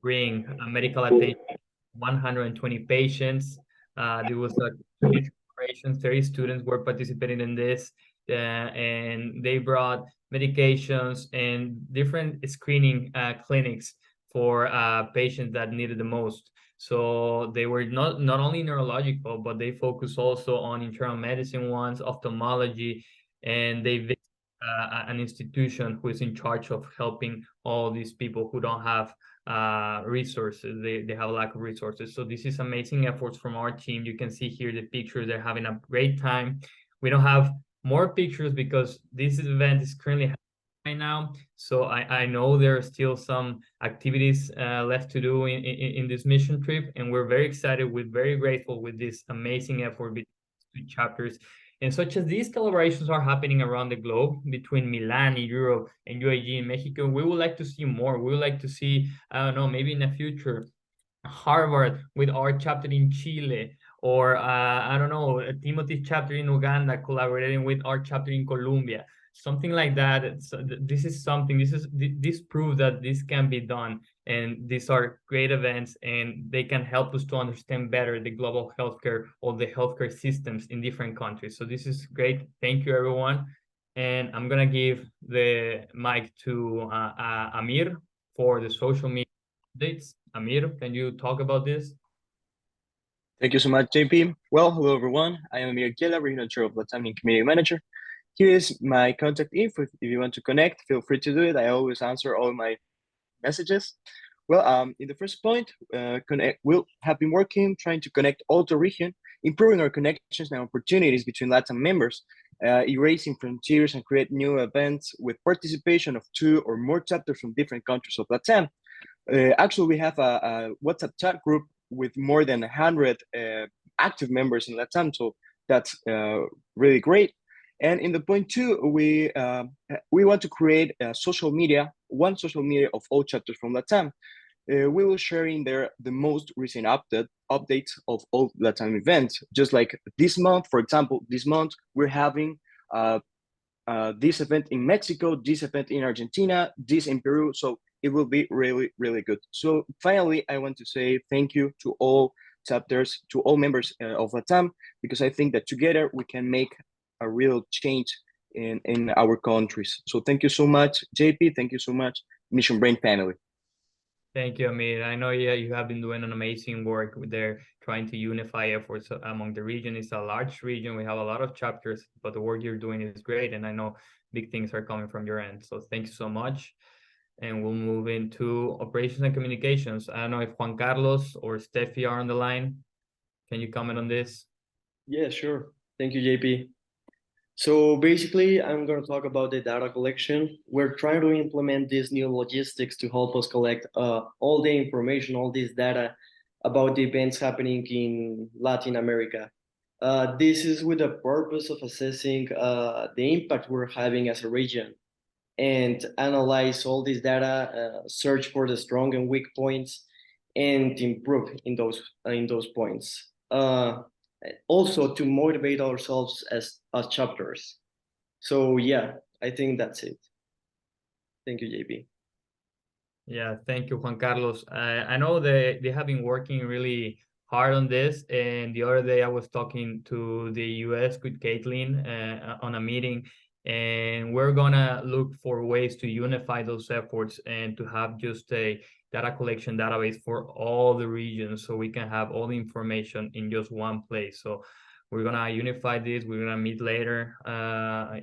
bring medical attention to 120 patients. There was a huge collaboration. 30 students were participating in this. And they brought medications and different screening clinics for patients that needed the most. So they were not only neurological, but they focus also on internal medicine ones, ophthalmology, and they visit an institution who is in charge of helping all these people who don't have resources. They have a lack of resources. So this is amazing efforts from our team. You can see here the pictures. They're having a great time. We don't have more pictures because this event is currently happening right now. So I know there are still some activities left to do in this mission trip, and we're very excited. We're very grateful with this amazing effort between two chapters. And such as these collaborations are happening around the globe between Milan in Europe and UAG in Mexico, we would like to see more. We would like to see, I don't know, maybe in the future, Harvard with our chapter in Chile, or I don't know, a Timothy chapter in Uganda collaborating with our chapter in Colombia, something like that. So this is something, this proves that this can be done, and these are great events, and they can help us to understand better the global healthcare or the healthcare systems in different countries. So this is great. Thank you, everyone. And I'm gonna give the mic to Amir for the social media updates. Amir, can you talk about this? Thank you so much, JP. Well, hello, everyone. I am Amir Kiela, Regional Chair of Latam and Community Manager. Here is my contact info. If you want to connect, feel free to do it. I always answer all my messages. Well, in the first point, we have been working, trying to connect all the region, improving our connections and opportunities between Latam members, erasing frontiers and create new events with participation of 2 or more chapters from different countries of Latam. Actually, we have a WhatsApp chat group with more than 100 active members in Latam, so that's really great. And in the point 2, we want to create a social media, one social media of all chapters from Latam. We will share in there the most recent updates of all Latam events. Just like this month, for example, this month we're having this event in Mexico, this event in Argentina, this in Peru. So it will be really, really good. So finally, I want to say thank you to all chapters, to all members of Latam, because I think that together we can make a real change in our countries. So thank you so much, JP. Thank you so much, Mission Brain family. Thank you, Amir. I know you have been doing an amazing work there, trying to unify efforts among the region. It's a large region. We have a lot of chapters, but the work you're doing is great. And I know big things are coming from your end. So thank you so much. And we'll move into operations and communications. I don't know if Juan Carlos or Steffi are on the line. Can you comment on this? Yeah, sure. Thank you, JP. So basically, I'm going to talk about the data collection. We're trying to implement this new logistics to help us collect all the information, all this data about the events happening in Latin America. This is with the purpose of assessing the impact we're having as a region, and analyze all this data, search for the strong and weak points, and improve in those points. Also to motivate ourselves as chapters. So yeah, I think that's it. Thank you, JP. Yeah, thank you, Juan Carlos. I know they have been working really hard on this, and the other day I was talking to the US with Caitlin on a meeting, and we're gonna look for ways to unify those efforts and to have just a data collection database for all the regions, so we can have all the information in just one place. So we're gonna unify this. We're gonna meet later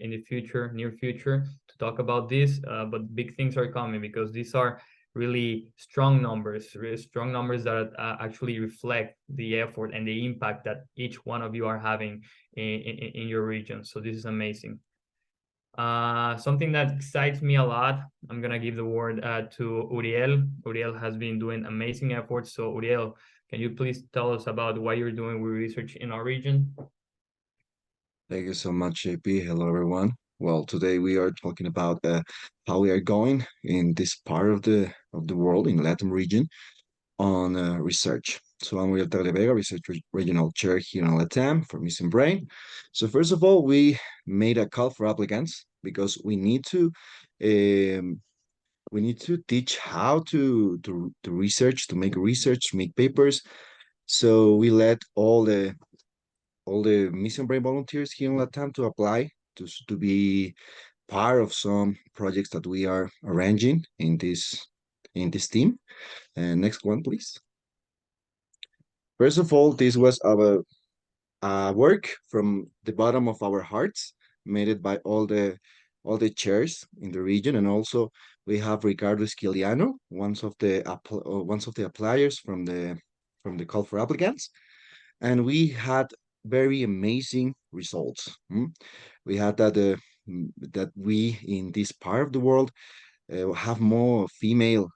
in the future, near future, to talk about this. But big things are coming, because these are really strong numbers that actually reflect the effort and the impact that each one of you are having in your region. So this is amazing. Something that excites me a lot, I'm gonna give the word to Uriel. Uriel has been doing amazing efforts. So Uriel, can you please tell us about what you're doing with research in our region? Thank you so much, JP. Hello, everyone. Well, today we are talking about how we are going in this part of the world, in Latin region, on research. So I'm Uriel Tagliavega, Research Regional Chair here in Latam for Mission Brain. So first of all, we made a call for applicants because we need to teach how to research, to make research, make papers. So we let all the Mission Brain volunteers here in Latam to apply to be part of some projects that we are arranging in this in this team. And next one, please. First of all, this was our work from the bottom of our hearts, made it by all the chairs in the region, and also we have Ricardo Esquiliano, one of the appliers from the call for applicants, and we had very amazing results. We had that we in this part of the world have more female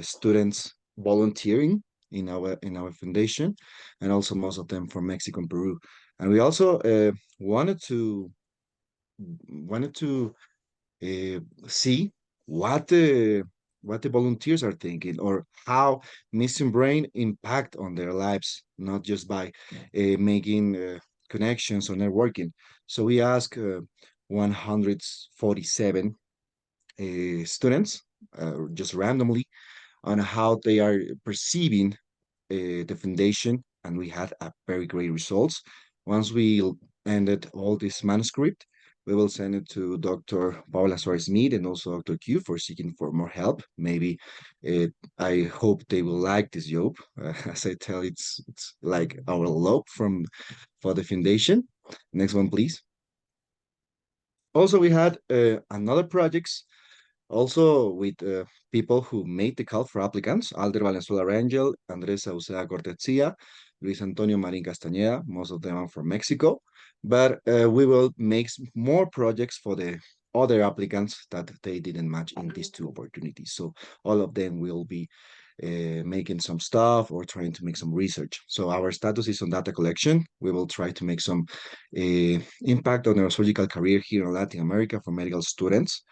students volunteering in our foundation, and also most of them from Mexico and Peru. And we also wanted to see what the volunteers are thinking, or how Missing Brain impact on their lives, not just by making connections or networking. So we asked 147 students just randomly on how they are perceiving the foundation, and we had a very great results. Once we ended all this manuscript, we will send it to Dr. Paula Suarez-Mead and also Dr. Q for seeking for more help. Maybe I hope they will like this job. As I tell, it's like our love for the foundation. Next one, please. Also, we had another projects also with people who made the call for applicants: Alder Valenzuela Rangel, Andres Sauceda Cortezia, Luis Antonio Marin Castañeda. Most of them are from Mexico, but we will make more projects for the other applicants that they didn't match in these two opportunities. So all of them will be making some stuff or trying to make some research. So our status is on data collection. We will try to make some impact on our surgical career here in Latin America for medical students.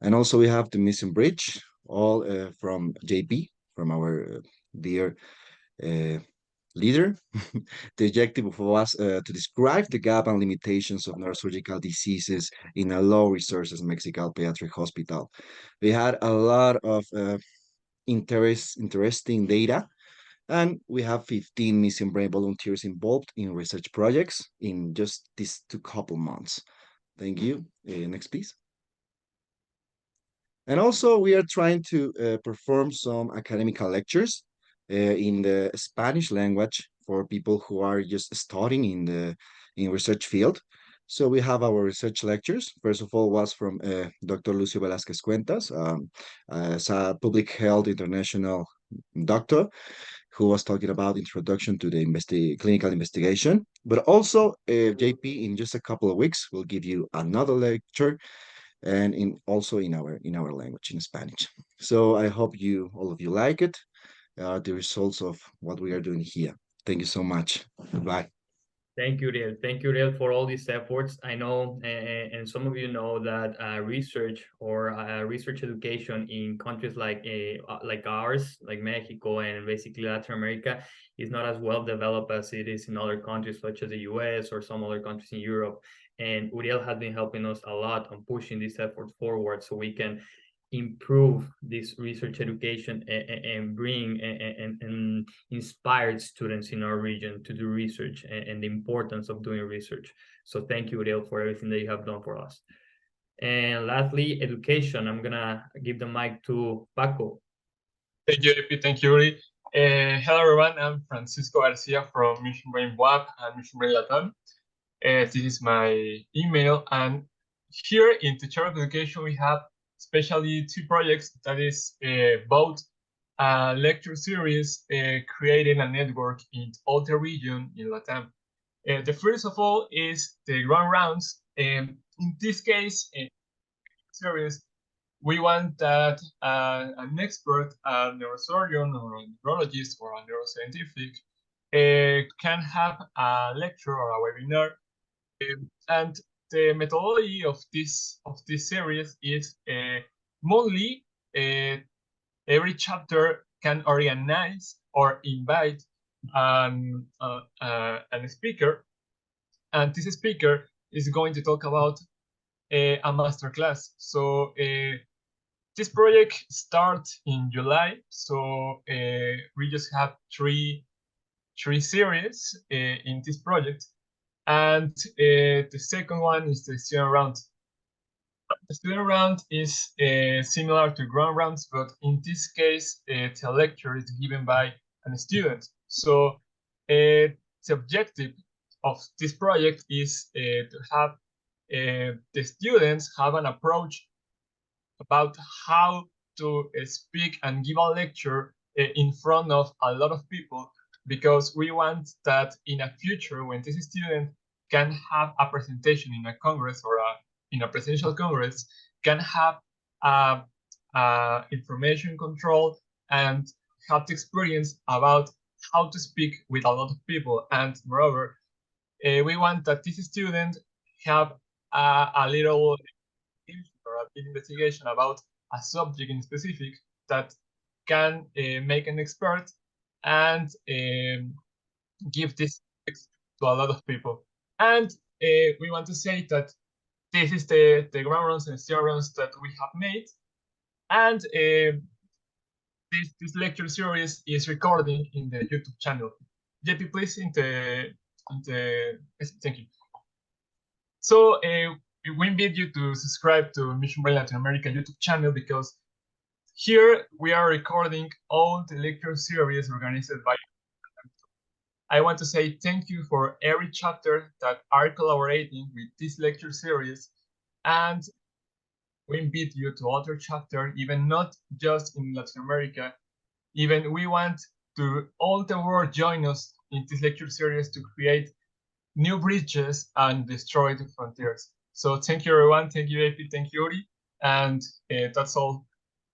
And also we have the Missing Bridge, all from JP, from our dear leader. The objective was to describe the gap and limitations of neurosurgical diseases in a low resources Mexican pediatric hospital. We had a lot of interesting data, and we have 15 Missing Brain volunteers involved in research projects in just these couple months. Thank you. Next, please. And also we are trying to perform some academical lectures in the Spanish language for people who are just starting in research field. So we have our research lectures. First of all was from Dr. Lucio Velázquez Cuentas, as a public health international doctor, who was talking about introduction to the clinical investigation. But also JP in just a couple of weeks will give you another lecture, and also in our language, in Spanish. So I hope all of you like it, the results of what we are doing here. Thank you so much. Goodbye. Thank you, Uriel. Thank you, Uriel, for all these efforts. I know, and some of you know that research or research education in countries like ours, like Mexico and basically Latin America, is not as well developed as it is in other countries, such as the US or some other countries in Europe. And Uriel has been helping us a lot on pushing this effort forward so we can improve this research education and bring and inspire students in our region to do research and the importance of doing research. So thank you, Uriel, for everything that you have done for us. And lastly, education. I'm gonna give the mic to Paco. Thank you, JP. Thank you, Uri. Hello, everyone. I'm Francisco Garcia from Mission Brain WAP and Mission Brain Latam. This is my email, and here in the chair of education we have especially two projects, that is both a lecture series creating a network in all the region in Latam. The first of all is the Grand Rounds. In this case, in series, we want that an expert, a neurosurgeon or a neurologist or a neuroscientific can have a lecture or a webinar. And the methodology of this series is monthly. Every chapter can organize or invite a speaker, and this speaker is going to talk about a masterclass. So this project starts in July. So we just have three series in this project. And the second one is the student round. The student round is similar to ground rounds, but in this case, the lecture is given by a student. So the objective of this project is to have the students have an approach about how to speak and give a lecture in front of a lot of people, because we want that in a future when this student can have a presentation in a congress or in a presidential congress, can have information control and have the experience about how to speak with a lot of people. And moreover, we want that this student have a little or a bit investigation about a subject in specific that can make an expert and give this to a lot of people. And we want to say that this is the ground runs and steer runs that we have made. And this lecture series is recording in the YouTube channel. JP, please, thank you. So we invite you to subscribe to Mission Brain Latin America YouTube channel, because here we are recording all the lecture series organized by. I want to say thank you for every chapter that are collaborating with this lecture series, and we invite you to other chapter, even not just in Latin America. Even we want to all the world join us in this lecture series to create new bridges and destroy the frontiers. So thank you, everyone. Thank you, AP. Thank you, Uri. And that's all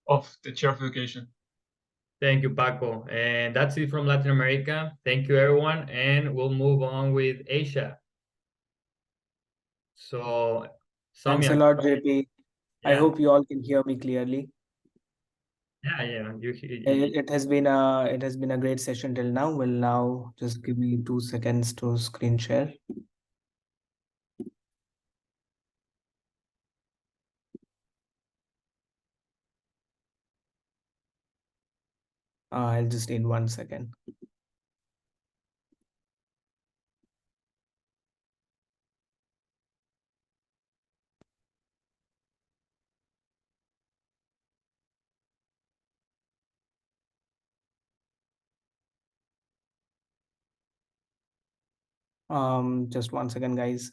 of the Chair of Education. Thank you, Paco. And that's it from Latin America. Thank you, everyone. And we'll move on with Asia. So, thanks a Samia. lot, JP. I Yeah. hope you all can hear me clearly. Yeah. It has been a great session till now. Will now just give me 2 seconds to screen share. I'll just need 1 second. Just 1 second, guys.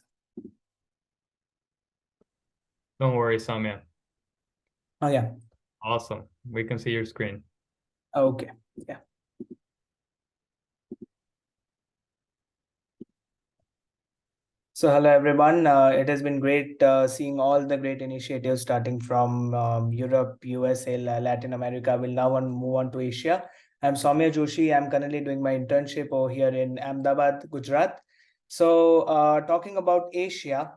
Don't worry, Samia. Oh, yeah. Awesome. We can see your screen. Okay. Yeah. So hello, everyone. It has been great seeing all the great initiatives starting from Europe, USA, Latin America. We'll now move on to Asia. I'm Soumya Joshi. I'm currently doing my internship over here in Ahmedabad, Gujarat. So talking about Asia,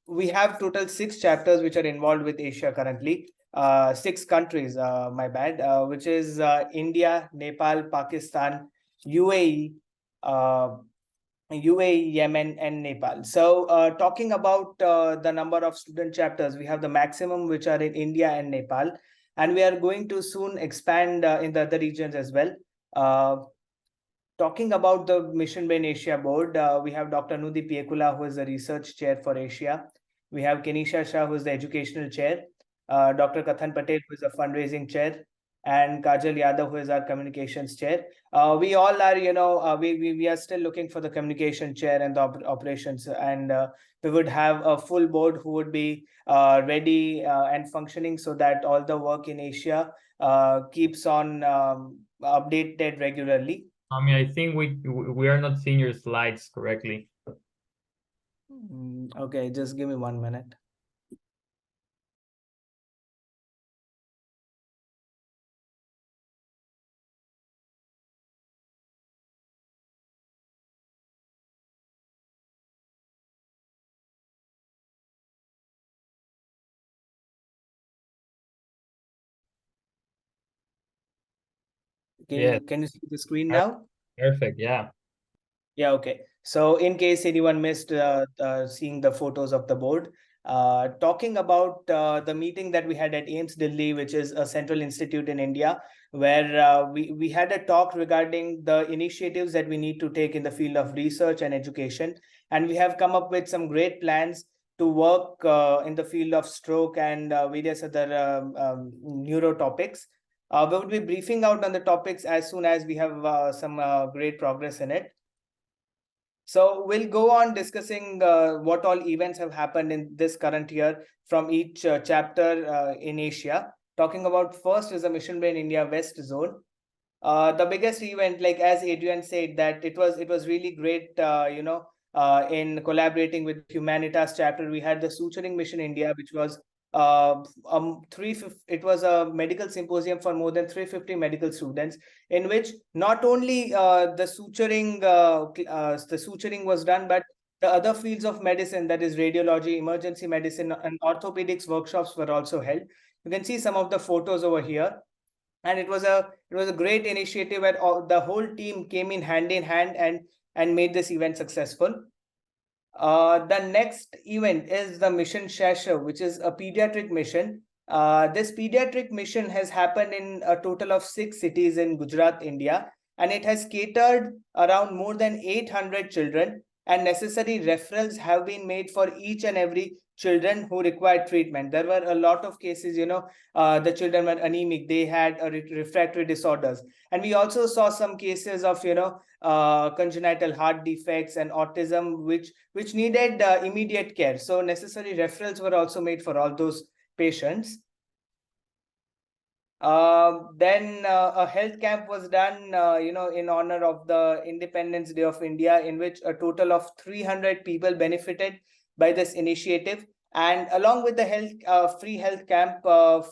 we have total 6 chapters which are involved with Asia currently. 6 countries, my bad, which is India, Nepal, Pakistan, UAE, Yemen, and Nepal. So talking about the number of student chapters, we have the maximum which are in India and Nepal, and we are going to soon expand in the other regions as well. Talking about the Mission Brain Asia board, we have Dr. Nudi Piekula, who is the research chair for Asia. We have Kenisha Shah, who is the educational chair. Dr. Kathan Patel, who is the fundraising chair, and Kajal Yadav, who is our communications chair. We all are, we are still looking for the communication chair and the operations, and we would have a full board who would be ready and functioning, so that all the work in Asia keeps on updated regularly. I think we are not seeing your slides correctly. Okay, just give me 1 minute. Can you see the screen now? Perfect. Yeah. Yeah. Okay. So in case anyone missed seeing the photos of the board, talking about the meeting that we had at AIIMS Delhi, which is a central institute in India, where we had a talk regarding the initiatives that we need to take in the field of research and education. And we have come up with some great plans to work in the field of stroke and various other neuro topics. We will be briefing out on the topics as soon as we have some great progress in it. So we'll go on discussing what all events have happened in this current year from each chapter in Asia. Talking about first is the Mission Brain India West Zone. The biggest event, like as Adrian said, that it was really great, in collaborating with Humanitas chapter. We had the Suturing Mission India, which was it was a medical symposium for more than 350 medical students, in which not only the suturing was done, but the other fields of medicine, that is radiology, emergency medicine, and orthopedics workshops were also held. You can see some of the photos over here, and it was a great initiative where the whole team came in hand and made this event successful. The next event is the Mission Shasha, which is a pediatric mission. This pediatric mission has happened in a total of 6 cities in Gujarat, India, and it has catered around more than 800 children, and necessary referrals have been made for each and every children who required treatment. There were a lot of cases, the children were anemic, they had refractory disorders. And we also saw some cases of, congenital heart defects and autism, which needed immediate care. So necessary referrals were also made for all those patients. Then a health camp was done, in honor of the Independence Day of India, in which a total of 300 people benefited by this initiative. And along with the free health camp,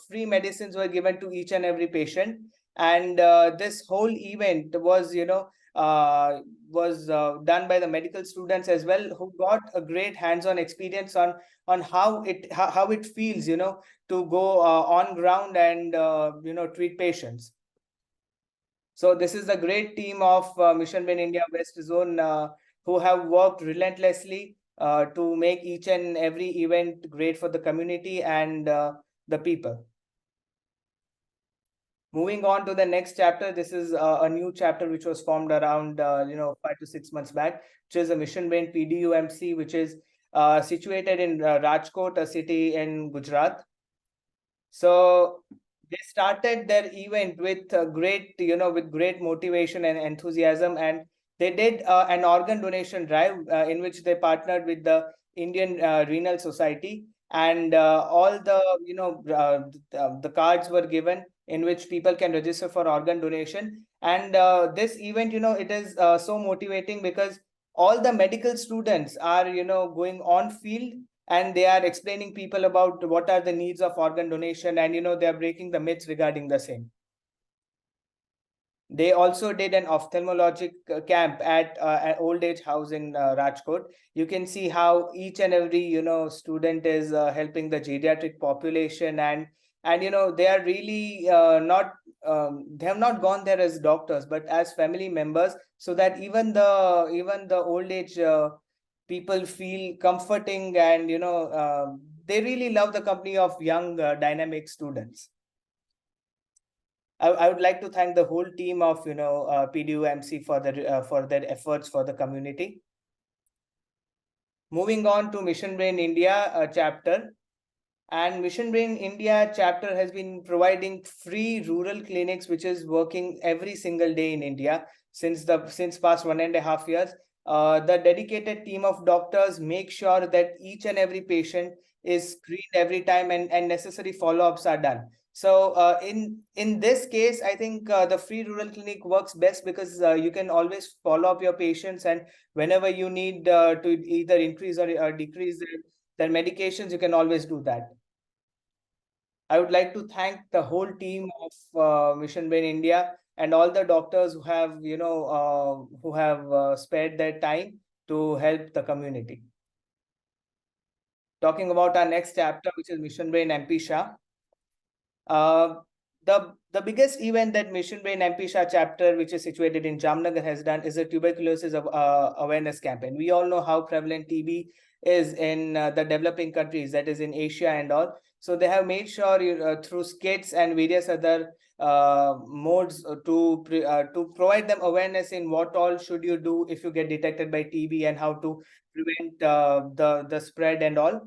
free medicines were given to each and every patient. And this whole event was, done by the medical students as well, who got a great hands-on experience on how it feels, to go on ground and treat patients. So this is the great team of Mission Brain India West Zone, who have worked relentlessly to make each and every event great for the community and the people. Moving on to the next chapter, this is a new chapter which was formed around 5 to 6 months back, which is a Mission Brain PDUMC, which is situated in Rajkot, a city in Gujarat. So they started their event with great motivation and enthusiasm, and they did an organ donation drive in which they partnered with the Indian Renal Society, and all the the cards were given in which people can register for organ donation. And this event, it is so motivating because all the medical students are going on field, and they are explaining people about what are the needs of organ donation, and they are breaking the myths regarding the same. They also did an ophthalmologic camp at an old age house in Rajkot. You can see how each and every student is helping the geriatric population, and they are really they have not gone there as doctors, but as family members, so that even the old age people feel comforting, and they really love the company of young dynamic students. I would like to thank the whole team of PDUMC for their efforts for the community. Moving on to Mission Brain India chapter. And Mission Brain India chapter has been providing free rural clinics, which is working every single day in India since past 1.5 years. The dedicated team of doctors make sure that each and every patient is screened every time, and necessary follow-ups are done. So in this case, I think the free rural clinic works best because you can always follow up your patients, and whenever you need to either increase or decrease their medications, you can always do that. I would like to thank the whole team of Mission Brain India and all the doctors who have spared their time to help the community. Talking about our next chapter, which is Mission Brain MP Shah. The biggest event that Mission Brain MP Shah chapter, which is situated in Jamnagar, has done is a tuberculosis awareness campaign. We all know how prevalent TB is in the developing countries, that is in Asia and all. So they have made sure through skits and various other modes to provide them awareness in what all should you do if you get detected by TB and how to prevent the spread and all.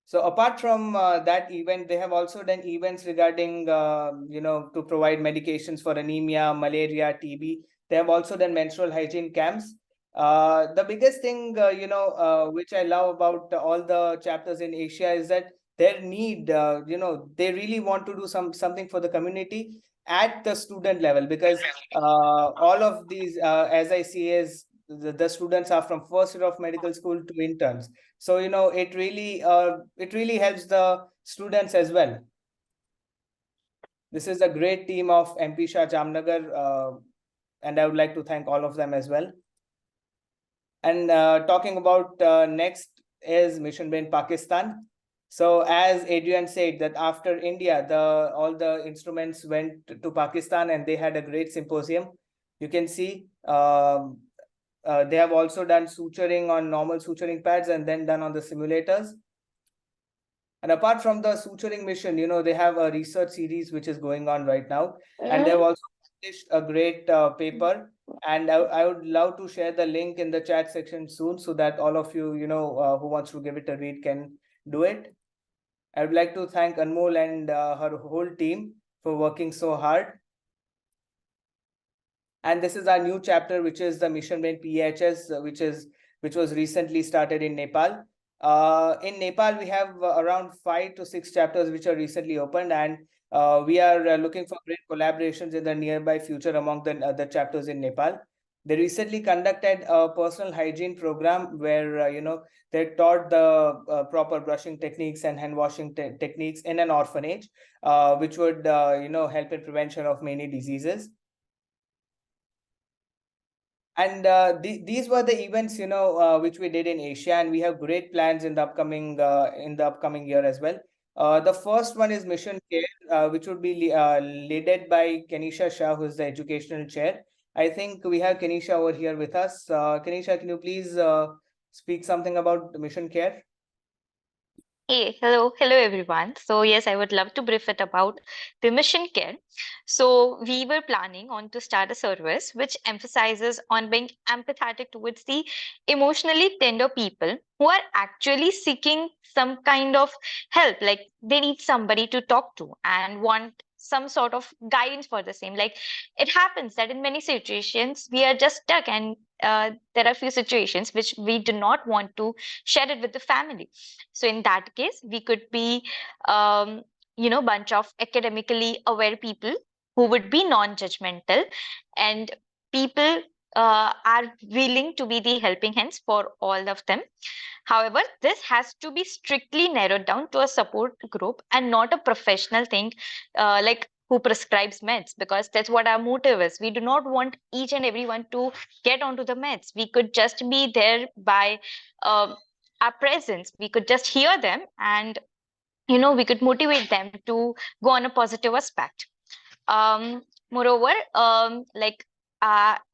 So apart from that event, they have also done events regarding, to provide medications for anemia, malaria, TB. They have also done menstrual hygiene camps. The biggest thing, which I love about all the chapters in Asia is that their need, they really want to do something for the community at the student level, because all of these, as I see, is the students are from first year of medical school to interns. So, it really helps the students as well. This is a great team of MP Shah Jamnagar, and I would like to thank all of them as well. And talking about next is Mission Brain Pakistan. So as Adrian said, that after India, all the instruments went to Pakistan and they had a great symposium. You can see they have also done suturing on normal suturing pads and then done on the simulators. And apart from the suturing mission, they have a research series which is going on right now. And they've also published a great paper. And I would love to share the link in the chat section soon so that all of you, who wants to give it a read can do it. I would like to thank Anmol and her whole team for working so hard. And this is our new chapter, which is the Mission Brain PHS, which was recently started in Nepal. In Nepal, we have around 5 to 6 chapters which are recently opened, and we are looking for great collaborations in the nearby future among the chapters in Nepal. They recently conducted a personal hygiene program where they taught the proper brushing techniques and hand washing techniques in an orphanage, which would help in prevention of many diseases. And these were the events which we did in Asia, and we have great plans in the upcoming year as well. The first one is Mission Care, which would be led by Kenisha Shah, who is the educational chair. I think we have Kenisha over here with us. Kenisha, can you please speak something about Mission Care? Hey, hello everyone. So yes, I would love to brief it about the Mission Care. So we were planning on to start a service which emphasizes on being empathetic towards the emotionally tender people who are actually seeking some kind of help, like they need somebody to talk to and want some sort of guidance for the same. Like it happens that in many situations we are just stuck, and there are few situations which we do not want to share it with the family. So in that case, we could be bunch of academically aware people who would be non-judgmental, and people are willing to be the helping hands for all of them. However, this has to be strictly narrowed down to a support group and not a professional thing like who prescribes meds, because that's what our motive is. We do not want each and everyone to get onto the meds. We could just be there by our presence. We could just hear them, and we could motivate them to go on a positive aspect. Moreover,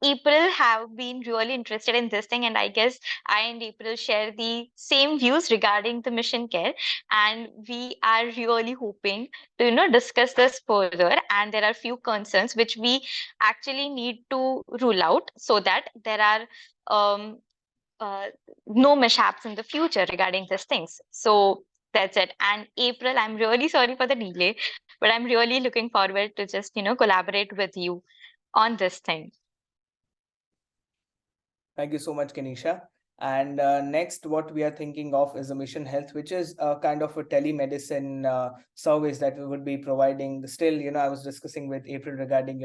April have been really interested in this thing, and I guess I and April share the same views regarding the Mission Care, and we are really hoping to discuss this further. And there are few concerns which we actually need to rule out so that there are no mishaps in the future regarding these things. So that's it. And April, I'm really sorry for the delay, but I'm really looking forward to just collaborate with you on this thing. Thank you so much, Kenisha. And next, what we are thinking of is a Mission Health, which is a kind of a telemedicine service that we would be providing. Still, I was discussing with April regarding,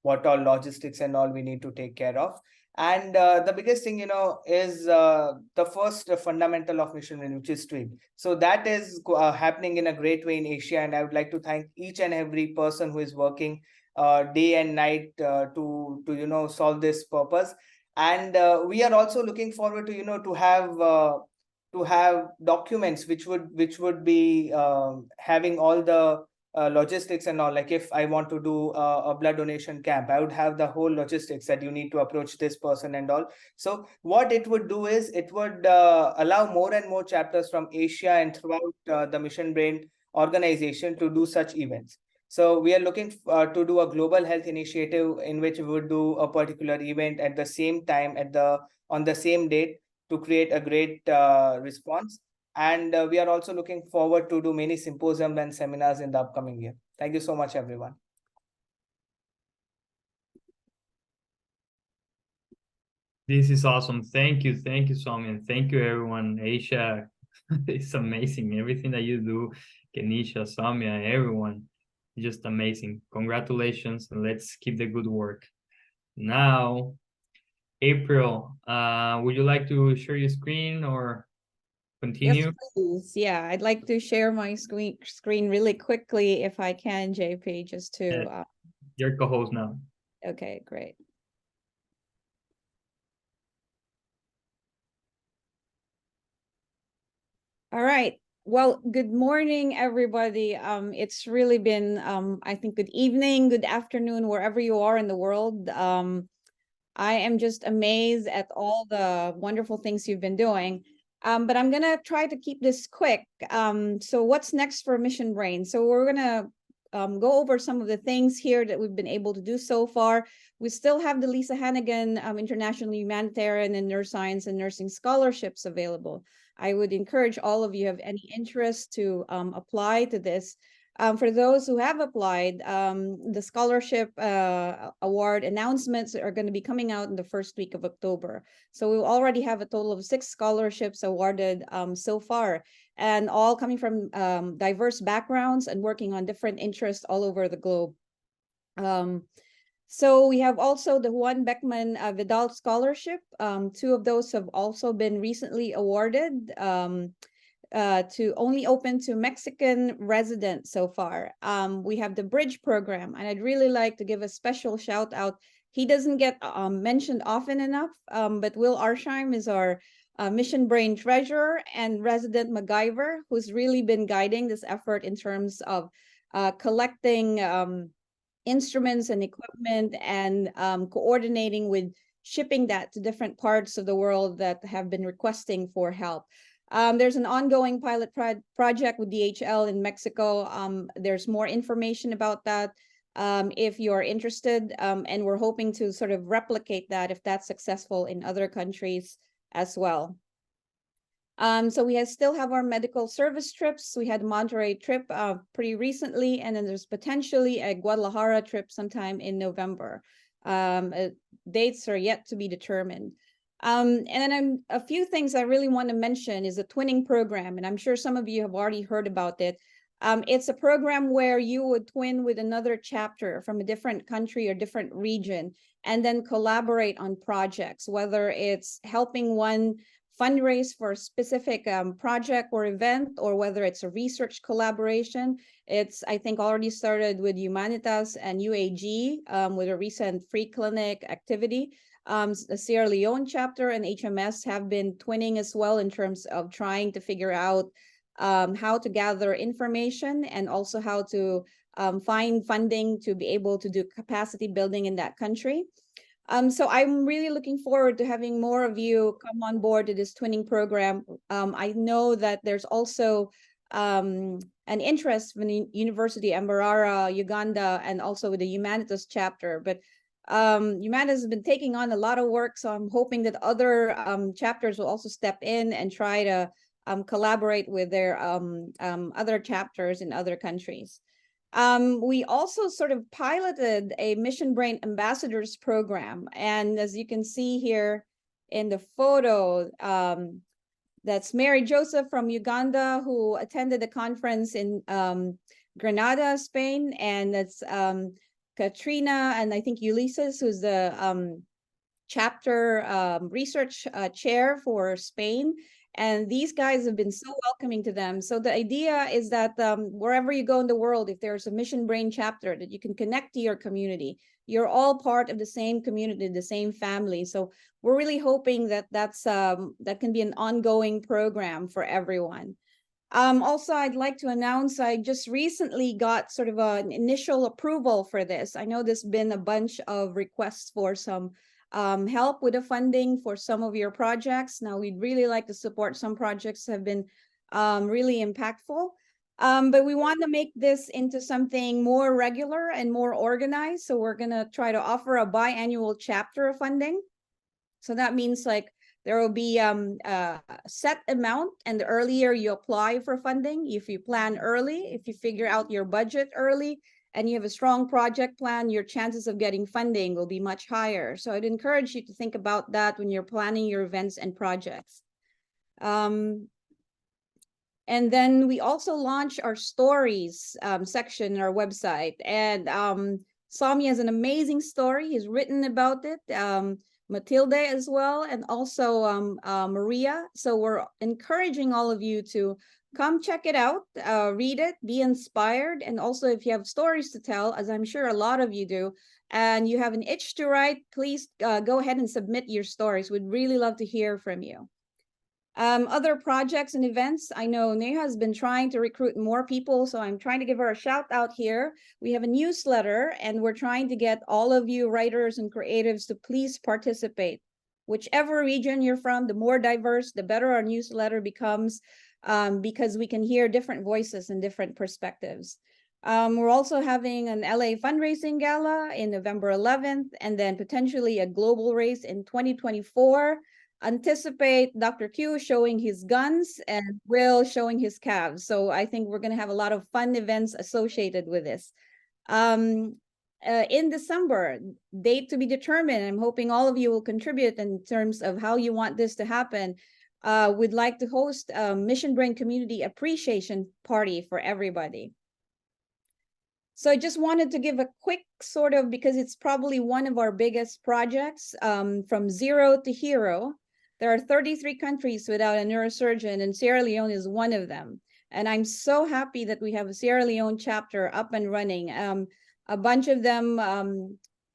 what all logistics and all we need to take care of. And the biggest thing, is the first fundamental of Mission, which is tweak. So that is happening in a great way in Asia. And I would like to thank each and every person who is working day and night to solve this purpose. And we are also looking forward to have documents which would be having all the logistics and all. Like if I want to do a blood donation camp, I would have the whole logistics that you need to approach this person and all. So what it would do is it would allow more and more chapters from Asia and throughout the Mission Brain organization to do such events. So we are looking to do a global health initiative in which we would do a particular event at the same time on the same date to create a great response. And we are also looking forward to do many symposiums and seminars in the upcoming year. Thank you so much, everyone. This is awesome. Thank you, Soumya. Thank you, everyone. Aisha, it's amazing. Everything that you do, Kenisha, Soumya, everyone, just amazing. Congratulations, and let's keep the good work. Now, April, would you like to share your screen or continue? Yes, please. Yeah, I'd like to share my screen really quickly if I can, JP, just to... Your co-host now. Okay, great. All right. Well, good morning, everybody. It's really been, I think, good evening, good afternoon, wherever you are in the world. I am just amazed at all the wonderful things you've been doing. But I'm going to try to keep this quick. So what's next for Mission Brain? So we're going to go over some of the things here that we've been able to do so far. We still have the Lisa Hannigan International Humanitarian and Neuroscience and Nursing Scholarships available. I would encourage all of you who have any interest to apply to this. For those who have applied, the scholarship award announcements are going to be coming out in the first week of October. So we already have a total of 6 scholarships awarded so far, and all coming from diverse backgrounds and working on different interests all over the globe. So we have also the Juan Beckman Vidal Scholarship. 2 of those have also been recently awarded. To only open to Mexican residents so far. We have the Bridge program, and I'd really like to give a special shout out. He doesn't get mentioned often enough, but Will Arsheim is our Mission Brain treasurer and resident MacGyver, who's really been guiding this effort in terms of collecting instruments and equipment and coordinating with shipping that to different parts of the world that have been requesting for help. There's an ongoing pilot project with DHL in Mexico. There's more information about that if you're interested, and we're hoping to sort of replicate that if that's successful in other countries as well. So we still have our medical service trips. We had a Monterrey trip pretty recently, and then there's potentially a Guadalajara trip sometime in November. Dates are yet to be determined. And then a few things I really want to mention is the twinning program, and I'm sure some of you have already heard about it. It's a program where you would twin with another chapter from a different country or different region, and then collaborate on projects, whether it's helping one fundraise for a specific project or event, or whether it's a research collaboration. It's, I think, already started with Humanitas and UAG with a recent free clinic activity. The Sierra Leone chapter and HMS have been twinning as well in terms of trying to figure out how to gather information and also how to find funding to be able to do capacity building in that country. So I'm really looking forward to having more of you come on board to this twinning program. I know that there's also an interest from the University of Mbarara, Uganda, and also with the Humanitas chapter, but Humanitas has been taking on a lot of work, so I'm hoping that other chapters will also step in and try to collaborate with their other chapters in other countries. We also sort of piloted a Mission Brain Ambassadors program, and as you can see here in the photo, that's Mary Joseph from Uganda, who attended a conference in Granada, Spain, and that's Katrina, and I think Ulysses, who's the chapter research chair for Spain. And these guys have been so welcoming to them. So the idea is that wherever you go in the world, if there's a Mission Brain chapter, that you can connect to your community. You're all part of the same community, the same family. So we're really hoping that that can be an ongoing program for everyone. Also, I'd like to announce I just recently got sort of an initial approval for this. I know there's been a bunch of requests for some help with the funding for some of your projects. Now, we'd really like to support some projects that have been really impactful. But we want to make this into something more regular and more organized. So we're going to try to offer a biannual chapter of funding. So that means like there will be a set amount, and the earlier you apply for funding, if you plan early, if you figure out your budget early, and you have a strong project plan, your chances of getting funding will be much higher. So I'd encourage you to think about that when you're planning your events and projects. And then we also launched our stories section in our website. And Sami has an amazing story. He's written about it. Matilde as well, and also Maria. So we're encouraging all of you to come check it out, read it, be inspired. And also if you have stories to tell, as I'm sure a lot of you do, and you have an itch to write, please go ahead and submit your stories. We'd really love to hear from you. Other projects and events, I know Neha has been trying to recruit more people, so I'm trying to give her a shout out here. We have a newsletter, and we're trying to get all of you writers and creatives to please participate. Whichever region you're from, the more diverse, the better our newsletter becomes, because we can hear different voices and different perspectives. We're also having an LA fundraising gala in November 11th, and then potentially a global race in 2024. Anticipate Dr. Q showing his guns and Will showing his calves. So I think we're going to have a lot of fun events associated with this. In December, date to be determined. I'm hoping all of you will contribute in terms of how you want this to happen. We'd like to host a Mission Brain Community Appreciation Party for everybody. So I just wanted to give a quick sort of, because it's probably one of our biggest projects, from zero to hero. There are 33 countries without a neurosurgeon, and Sierra Leone is one of them. And I'm so happy that we have a Sierra Leone chapter up and running. A bunch of them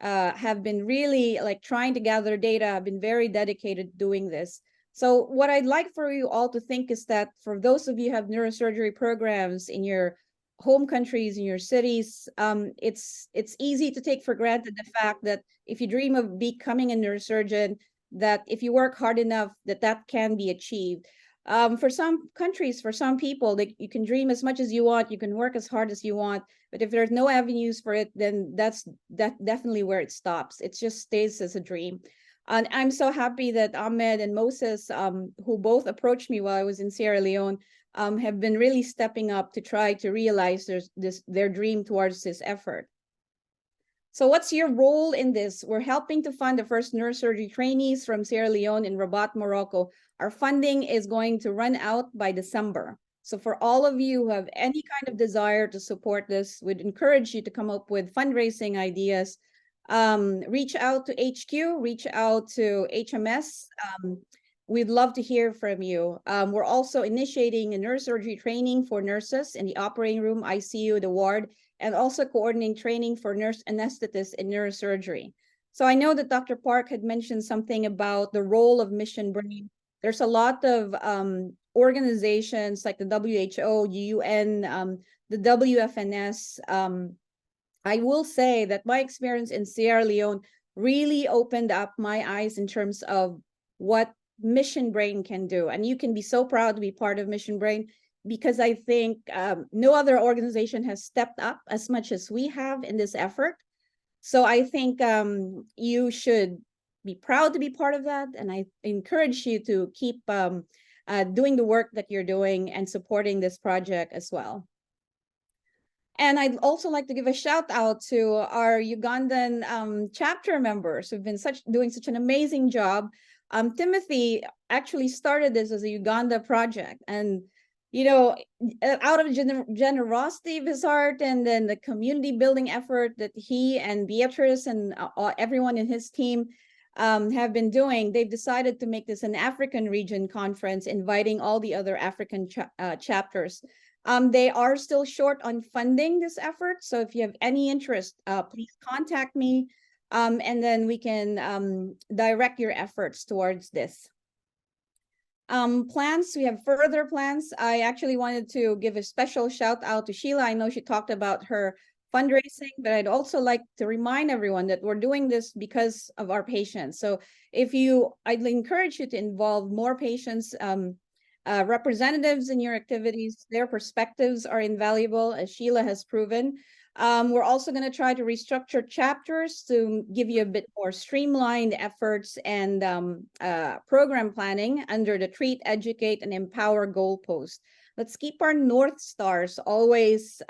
have been really like trying to gather data, have been very dedicated doing this. So what I'd like for you all to think is that for those of you who have neurosurgery programs in your home countries, in your cities, it's easy to take for granted the fact that if you dream of becoming a neurosurgeon, that if you work hard enough, that can be achieved. For some countries, for some people, you can dream as much as you want, you can work as hard as you want, but if there's no avenues for it, then that's definitely where it stops. It just stays as a dream. And I'm so happy that Ahmed and Moses, who both approached me while I was in Sierra Leone, have been really stepping up to try to realize their dream towards this effort. So what's your role in this? We're helping to fund the first neurosurgery trainees from Sierra Leone in Rabat, Morocco. Our funding is going to run out by December. So for all of you who have any kind of desire to support this, we'd encourage you to come up with fundraising ideas. Reach out to HQ, reach out to HMS. We'd love to hear from you. We're also initiating a neurosurgery training for nurses in the operating room, ICU, the ward, and also coordinating training for nurse anesthetists in neurosurgery. So I know that Dr. Park had mentioned something about the role of Mission Brain. There's a lot of organizations like the WHO, UN, the WFNS. I will say that my experience in Sierra Leone really opened up my eyes in terms of what Mission Brain can do. And you can be so proud to be part of Mission Brain, because I think no other organization has stepped up as much as we have in this effort. So I think you should be proud to be part of that. And I encourage you to keep doing the work that you're doing and supporting this project as well. And I'd also like to give a shout out to our Ugandan chapter members who've been doing such an amazing job. Timothy actually started this as a Uganda project, and you know, out of generosity of his heart, and then the community building effort that he and Beatrice and everyone in his team have been doing, they've decided to make this an African region conference, inviting all the other African chapters. They are still short on funding this effort, so if you have any interest, please contact me, and then we can direct your efforts towards this. Plans, we have further plans. I actually wanted to give a special shout out to Sheila. I know she talked about her fundraising, but I'd also like to remind everyone that we're doing this because of our patients. So I'd encourage you to involve more patients, representatives in your activities. Their perspectives are invaluable, as Sheila has proven. We're also going to try to restructure chapters to give you a bit more streamlined efforts and program planning under the Treat, Educate, and Empower goalpost. Let's keep our North Stars always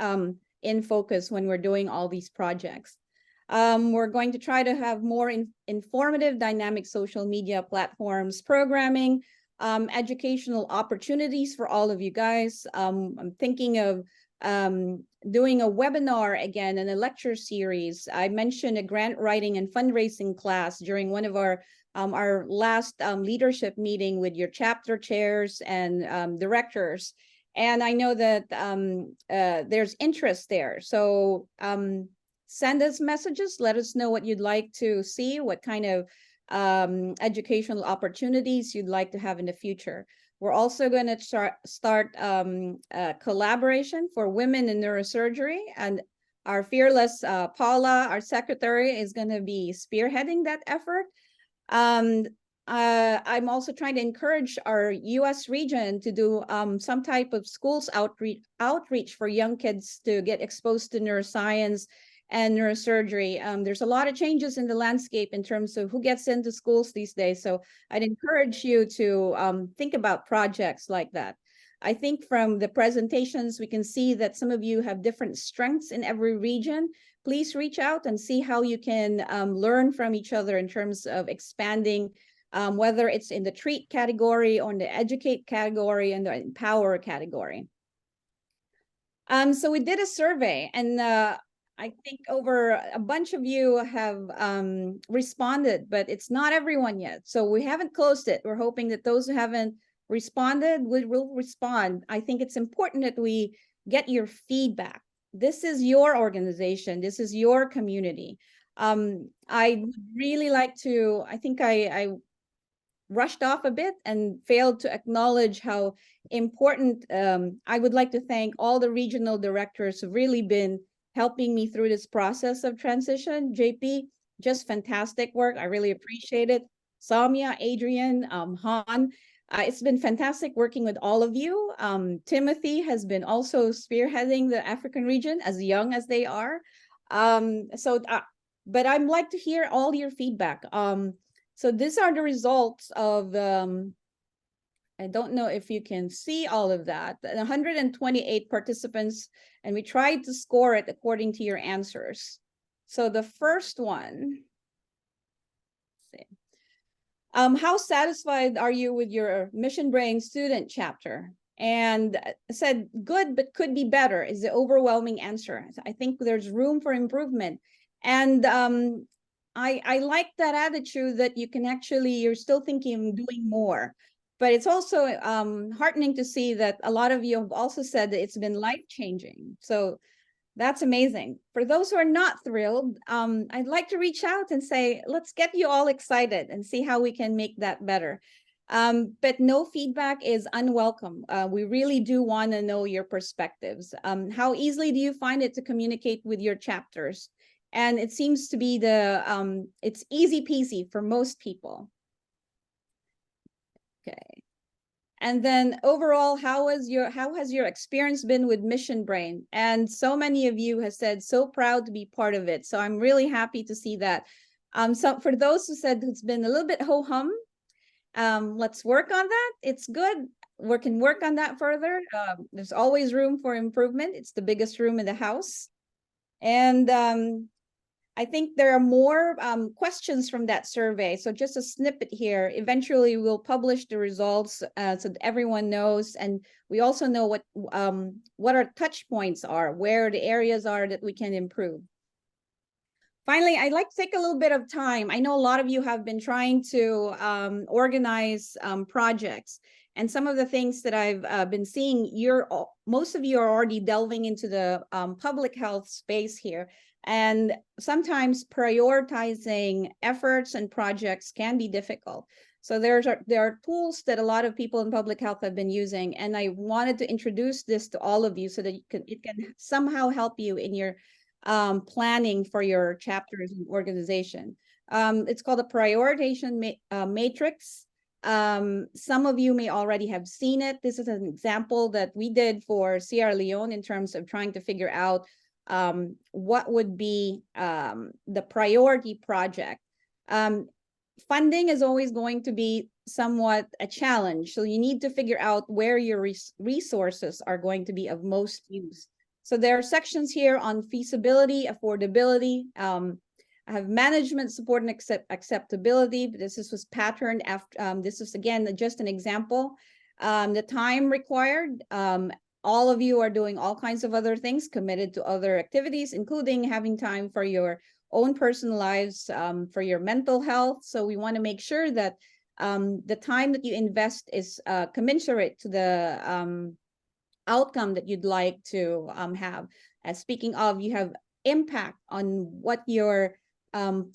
in focus when we're doing all these projects. We're going to try to have more informative, dynamic social media platforms, programming, educational opportunities for all of you guys. I'm thinking of doing a webinar again and a lecture series. I mentioned a grant writing and fundraising class during one of our last leadership meeting with your chapter chairs and directors. And I know that there's interest there. So send us messages, let us know what you'd like to see, what kind of educational opportunities you'd like to have in the future. We're also going to start collaboration for women in neurosurgery, and our fearless Paula, our secretary, is going to be spearheading that effort. I'm also trying to encourage our U.S. region to do some type of schools outreach for young kids to get exposed to neuroscience and neurosurgery. There's a lot of changes in the landscape in terms of who gets into schools these days. So I'd encourage you to think about projects like that. I think from the presentations, we can see that some of you have different strengths in every region. Please reach out and see how you can learn from each other in terms of expanding, whether it's in the treat category or in the educate category and the empower category. So we did a survey, and I think over a bunch of you have responded, but it's not everyone yet. So we haven't closed it. We're hoping that those who haven't responded will respond. I think it's important that we get your feedback. This is your organization. This is your community. I would really like to, I think I rushed off a bit and failed to acknowledge how important, I would like to thank all the regional directors who've really been helping me through this process of transition. JP, just fantastic work. I really appreciate it. Samia, Adrian, Han, it's been fantastic working with all of you. Timothy has been also spearheading the African region, as young as they are. But I'd like to hear all your feedback. So these are the results of, I don't know if you can see all of that, 128 participants, and we tried to score it according to your answers. So the first one, let's see. How satisfied are you with your Mission Brain student chapter? And said good, but could be better is the overwhelming answer. I think there's room for improvement. And I like that attitude that you can actually, you're still thinking of doing more. But it's also heartening to see that a lot of you have also said that it's been life-changing. So that's amazing. For those who are not thrilled, I'd like to reach out and say, let's get you all excited and see how we can make that better. But no feedback is unwelcome. We really do want to know your perspectives. How easily do you find it to communicate with your chapters? And it seems to be it's easy peasy for most people. Okay. And then overall, how has your experience been with Mission Brain? And so many of you have said so proud to be part of it. So I'm really happy to see that. So for those who said it's been a little bit ho-hum, let's work on that. It's good. We can work on that further. There's always room for improvement. It's the biggest room in the house. And I think there are more questions from that survey. So just a snippet here. Eventually, we'll publish the results so that everyone knows. And we also know what our touch points are, where the areas are that we can improve. Finally, I'd like to take a little bit of time. I know a lot of you have been trying to organize projects. And some of the things that I've been seeing, most of you are already delving into the public health space here. And sometimes prioritizing efforts and projects can be difficult. So there are tools that a lot of people in public health have been using, and I wanted to introduce this to all of you so that it can somehow help you in your planning for your chapters and organization. It's called a prioritization matrix. Some of you may already have seen it. This is an example that we did for Sierra Leone in terms of trying to figure out what would be the priority project. Funding is always going to be somewhat a challenge. So you need to figure out where your resources are going to be of most use. So there are sections here on feasibility, affordability, I have management support and acceptability. This was patterned after, this is again, just an example. The time required, all of you are doing all kinds of other things, committed to other activities, including having time for your own personal lives, for your mental health. So we want to make sure that the time that you invest is commensurate to the outcome that you'd like to have. Speaking of, you have impact on what your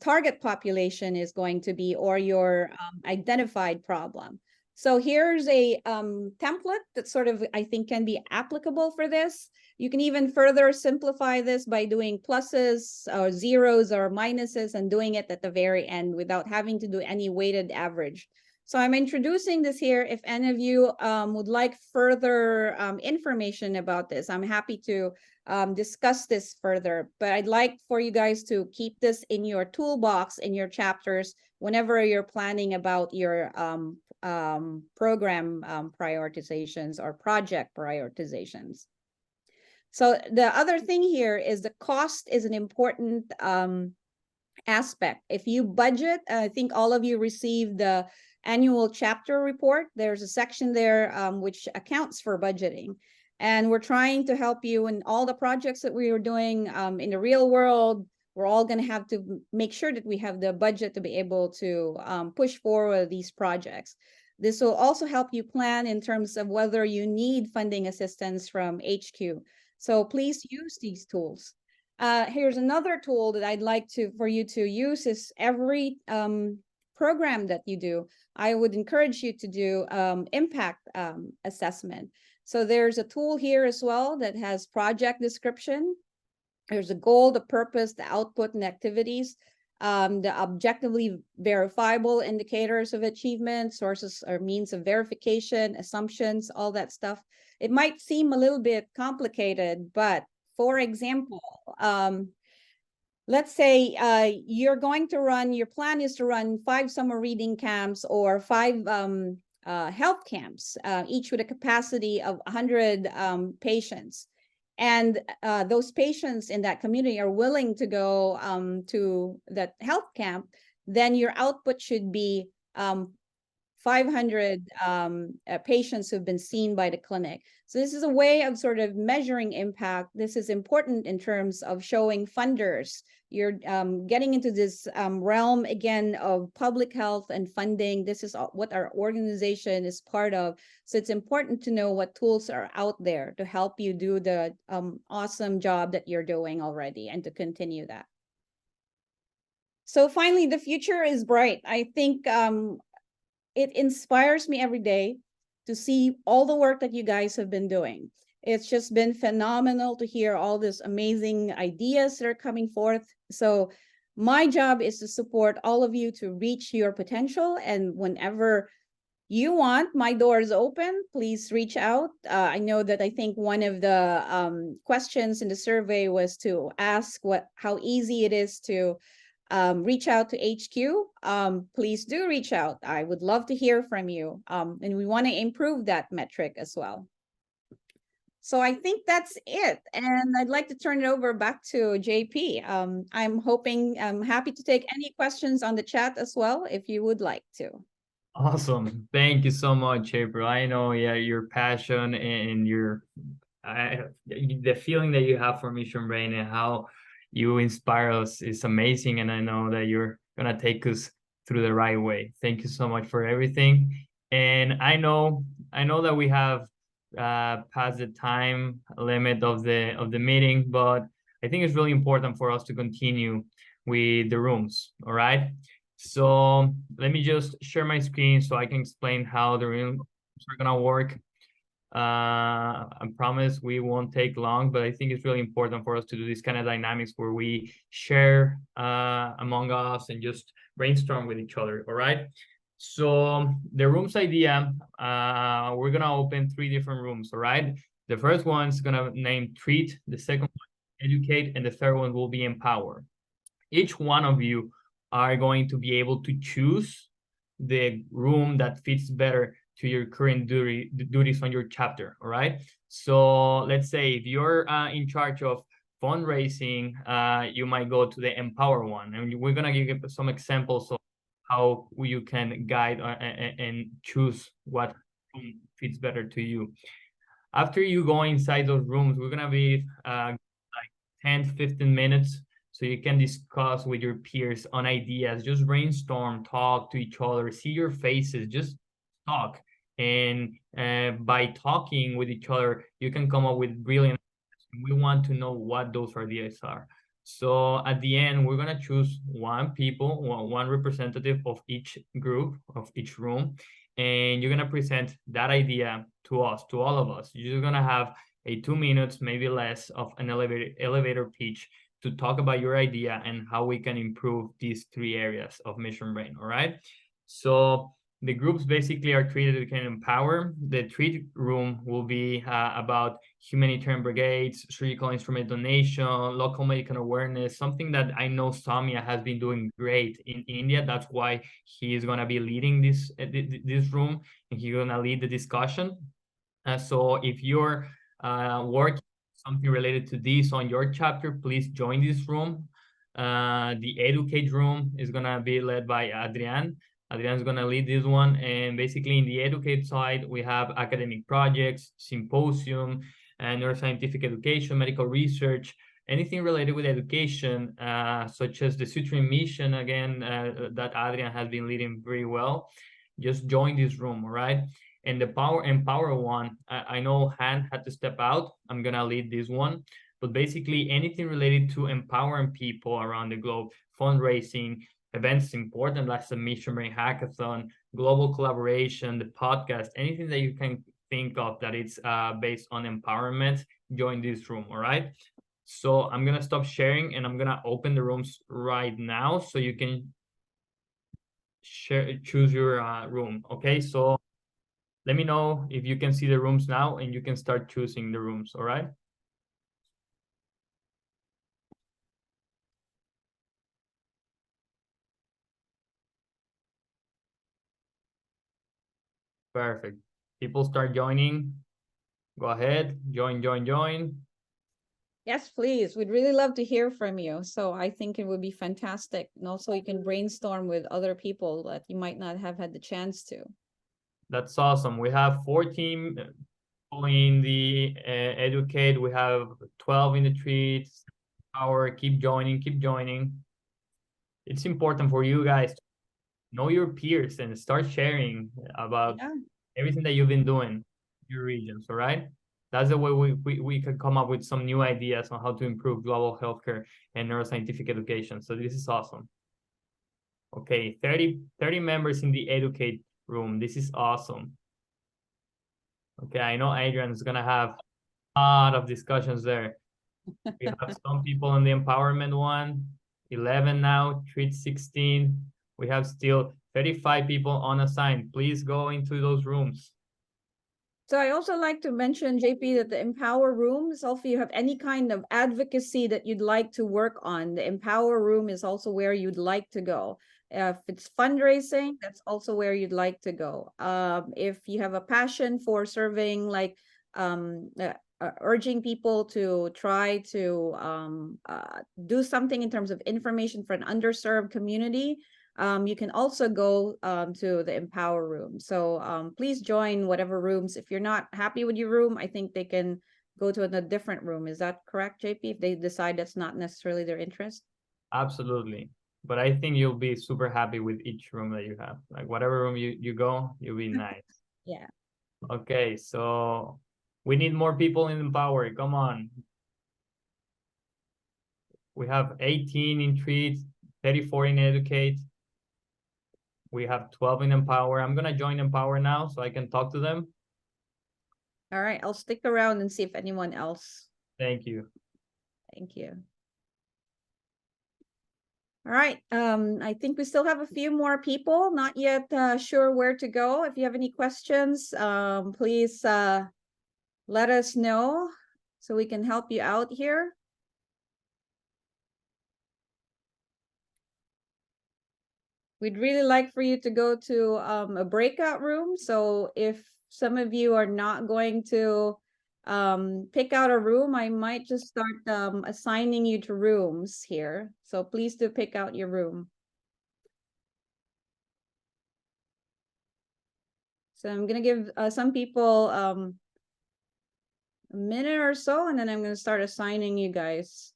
target population is going to be, or your identified problem. So here's a template that sort of, I think, can be applicable for this. You can even further simplify this by doing pluses or zeros or minuses and doing it at the very end without having to do any weighted average. So I'm introducing this here. If any of you would like further information about this, I'm happy to discuss this further. But I'd like for you guys to keep this in your toolbox, in your chapters, whenever you're planning about your program prioritizations or project prioritizations. So the other thing here is the cost is an important aspect. If you budget, I think all of you received the annual chapter report. There's a section there which accounts for budgeting. And we're trying to help you in all the projects that we are doing in the real world. We're all going to have to make sure that we have the budget to be able to push forward these projects. This will also help you plan in terms of whether you need funding assistance from HQ. So please use these tools. Here's another tool that I'd like for you to use is every program that you do, I would encourage you to do impact assessment. So there's a tool here as well that has project description. There's a goal, the purpose, the output and activities, the objectively verifiable indicators of achievement, sources or means of verification, assumptions, all that stuff. It might seem a little bit complicated, but for example, let's say you're going to run, your plan is to run 5 summer reading camps or 5 health camps, each with a capacity of 100 patients. And those patients in that community are willing to go to that health camp, then your output should be 500 patients who've been seen by the clinic. So this is a way of sort of measuring impact. This is important in terms of showing funders. You're getting into this realm again of public health and funding. This is what our organization is part of. So it's important to know what tools are out there to help you do the awesome job that you're doing already and to continue that. So finally, the future is bright. I think it inspires me every day to see all the work that you guys have been doing. It's just been phenomenal to hear all these amazing ideas that are coming forth. So my job is to support all of you to reach your potential. And whenever you want, my door is open. Please reach out. I know that I think one of the questions in the survey was to ask how easy it is to reach out to HQ. Please do reach out. I would love to hear from you. And we want to improve that metric as well. So I think that's it. And I'd like to turn it over back to JP. I'm happy to take any questions on the chat as well, if you would like to. Awesome. Thank you so much, April. I know, yeah, your passion and the feeling that you have for Mission Brain and how you inspire us is amazing. And I know that you're going to take us through the right way. Thank you so much for everything. And I know that we have past the time limit of the meeting, but I think it's really important for us to continue with the rooms. All right. So let me just share my screen so I can explain how the rooms are gonna work. I promise we won't take long, but I think it's really important for us to do this kind of dynamics where we share among us and just brainstorm with each other, all right? So the rooms idea, we're gonna open 3 different rooms, all right? The first one's gonna name Treat, the second one Educate, and the third one will be Empower. Each one of you are going to be able to choose the room that fits better to your current duties on your chapter, all right? So let's say if you're in charge of fundraising, you might go to the Empower one, and we're gonna give you some examples of how you can guide and choose what room fits better to you. After you go inside those rooms, we're gonna be like 10 to 15 minutes so you can discuss with your peers on ideas, just brainstorm, talk to each other, see your faces, just talk. And by talking with each other, you can come up with brilliant ideas. We want to know what those ideas are. So at the end, we're gonna choose one representative of each group, of each room, and you're gonna present that idea to us, to all of us. You're gonna have a 2 minutes, maybe less, of an elevator pitch to talk about your idea and how we can improve these 3 areas of Mission Brain, all right? So the groups basically are treated to can empower. The Treat room will be about humanitarian brigades, surgical instrument donation, local medical awareness, something that I know Samia has been doing great in India. That's why he is gonna be leading this room, and he's gonna lead the discussion. So if you're working something related to this on your chapter, please join this room. The Educate room is gonna be led by Adrian. Adrian's gonna lead this one, and basically in the Educate side, we have academic projects, symposium, and neuroscientific education, medical research, anything related with education, such as the suturing mission, again, that Adrian has been leading very well. Just join this room, all right? And the Empower one, I know Han had to step out. I'm gonna lead this one. But basically anything related to empowering people around the globe, fundraising, events important like the Mission Brain Hackathon, global collaboration, the podcast, anything that you can think of that it's based on empowerment, join this room, all right? So I'm gonna stop sharing and I'm gonna open the rooms right now so you can choose your room, okay? So let me know if you can see the rooms now and you can start choosing the rooms, all right? Perfect. People start joining. Go ahead, join. Yes, please. We'd really love to hear from you. So I think it would be fantastic. And also you can brainstorm with other people that you might not have had the chance to. That's awesome. We have 14 people in the Educate. We have 12 in the Treat. Keep joining. It's important for you guys to know your peers and start sharing about everything that you've been doing in your regions, all right? That's the way we can come up with some new ideas on how to improve global healthcare and neuroscientific education. So this is awesome. Okay, 30 members in the Educate room. This is awesome. Okay, I know Adrian is gonna have a lot of discussions there. We have some people in the empowerment one, 11 now, Treat 16. We have still 35 people unassigned. Please go into those rooms. So I also like to mention, JP, that the Empower room is also, if you have any kind of advocacy that you'd like to work on, the Empower room is also where you'd like to go. If it's fundraising, that's also where you'd like to go. If you have a passion for serving, like urging people to try to do something in terms of information for an underserved community, you can also go to the Empower room. So please join whatever rooms. If you're not happy with your room, I think they can go to a different room. Is that correct, JP? If they decide that's not necessarily their interest? Absolutely. But I think you'll be super happy with each room that you have. Like whatever room you go, you'll be nice. Yeah. Okay, so we need more people in Empower. Come on. We have 18 in Treat, 34 in Educate. We have 12 in Empower. I'm gonna join Empower now so I can talk to them. All right, I'll stick around and see if anyone else. Thank you. Thank you. All right, I think we still have a few more people, not yet sure where to go. If you have any questions, please let us know so we can help you out here. We'd really like for you to go to a breakout room. So if some of you are not going to pick out a room, I might just start assigning you to rooms here. So please do pick out your room. So I'm gonna give some people a minute or so, and then I'm gonna start assigning you guys.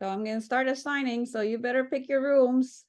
So I'm gonna start assigning, so you better pick your rooms.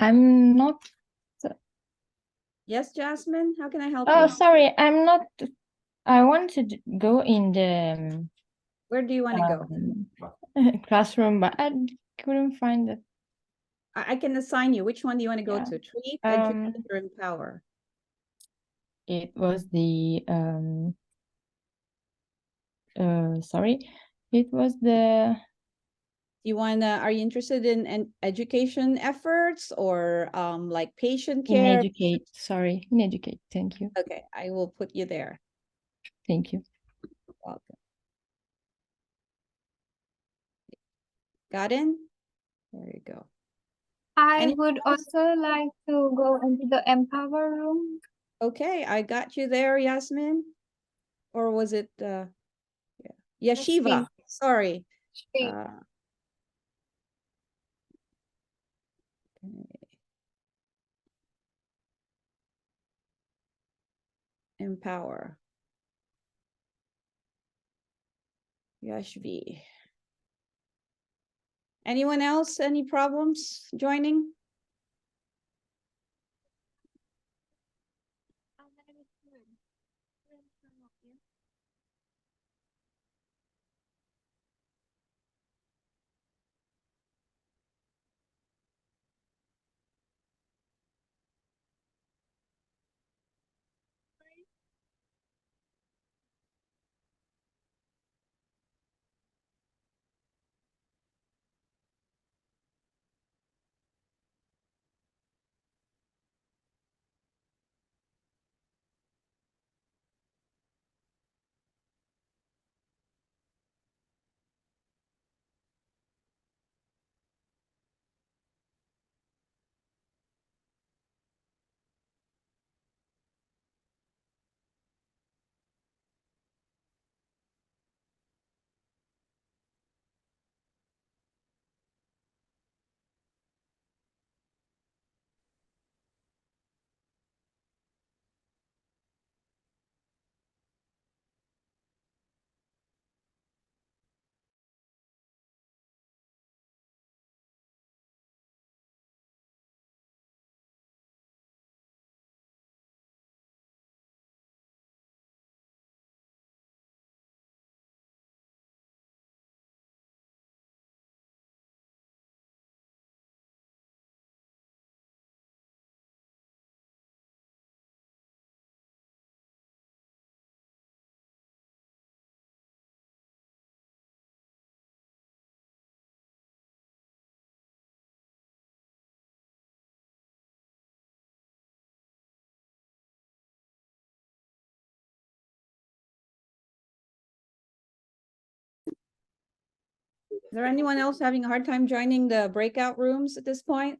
I'm not. Yes, Jasmine, how can I help Oh, you? sorry, I'm not. I want to go in the Where do you want to go? classroom, but I couldn't find it. I can assign you. Which one do you want to go Yeah. to? Treat, educate, or empower? It was the sorry, it was the. You wanna? Are you interested in education efforts or like patient In care? educate, sorry, in educate. Thank you. Okay, I will put you there. Thank you. Welcome. Got in? There you go. I would also like to go into the Empower room. Okay, I got you there, Yasmin. Or was it yeah, Shiva? Sorry. Okay. Empower. Yashvi. Anyone else? Any problems joining? there anyone else having a hard time joining the breakout rooms at this point?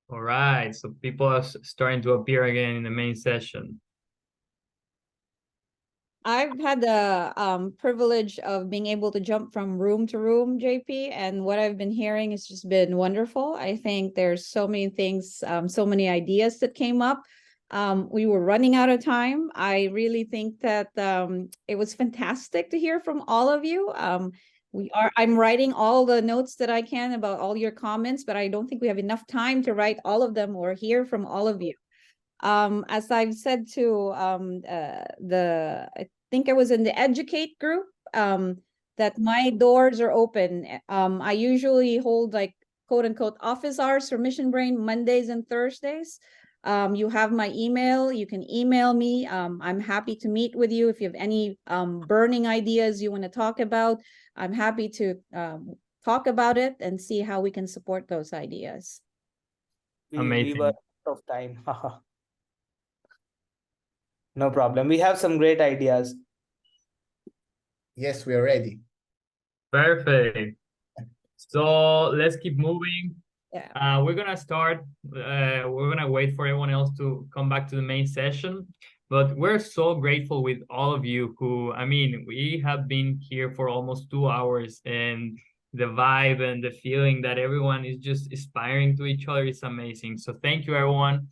All right, so people are starting to appear again in the main session. I've had the privilege of being able to jump from room to room, JP, and what I've been hearing has just been wonderful. I think there's so many things, so many ideas that came up. We were running out of time. I really think that it was fantastic to hear from all of you. I'm writing all the notes that I can about all your comments, but I don't think we have enough time to write all of them or hear from all of you. As I've said to I think I was in the Educate group, that my doors are open. I usually hold like quote unquote office hours for Mission Brain Mondays and Thursdays. You have my email, you can email me. I'm happy to meet with you if you have any burning ideas you want to talk about. I'm happy to talk about it and see how we can support those ideas. We Amazing. were out of time. No problem. We have some great ideas. Yes, we are ready. Perfect. So let's keep moving. Yeah. We're gonna start. We're gonna wait for everyone else to come back to the main session. But we're so grateful with all of you who, I mean, we have been here for almost 2 hours, and the vibe and the feeling that everyone is just aspiring to each other is amazing. So thank you, everyone.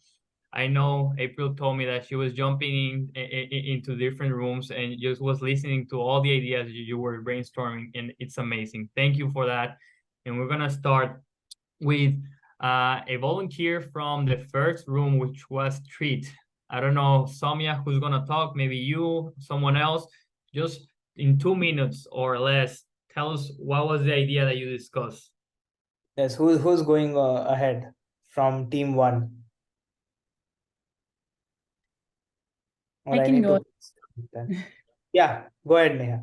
I know April told me that she was jumping into different rooms and just was listening to all the ideas you were brainstorming, and it's amazing. Thank you for that. And we're gonna start with a volunteer from the first room, which was treat. I don't know, Soumya, who's gonna talk, maybe you, someone else, just in 2 minutes or less, tell us what was the idea that you discussed. Yes, who's going ahead from team 1? Or I can go. Yeah, go ahead, Neha.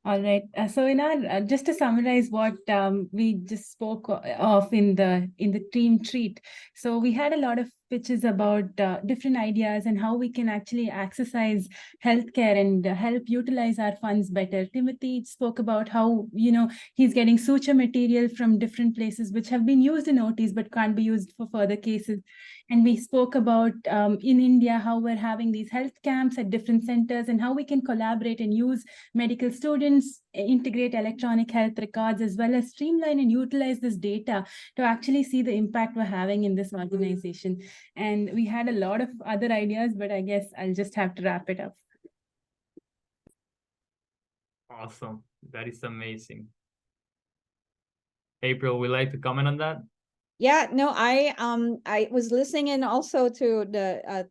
All right. So in our just to summarize what we just spoke of in the team treat. So we had a lot of pitches about different ideas and how we can actually exercise healthcare and help utilize our funds better. Timothy spoke about how, you know, he's getting suture material from different places which have been used in OTs but can't be used for further cases. And we spoke about in India how we're having these health camps at different centers and how we can collaborate and use medical students, integrate electronic health records, as well as streamline and utilize this data to actually see the impact we're having in this organization. And we had a lot of other ideas, but I guess I'll just have to wrap it up. Awesome. That is amazing. April, would you like to comment on that? Yeah, no, I was listening in also to the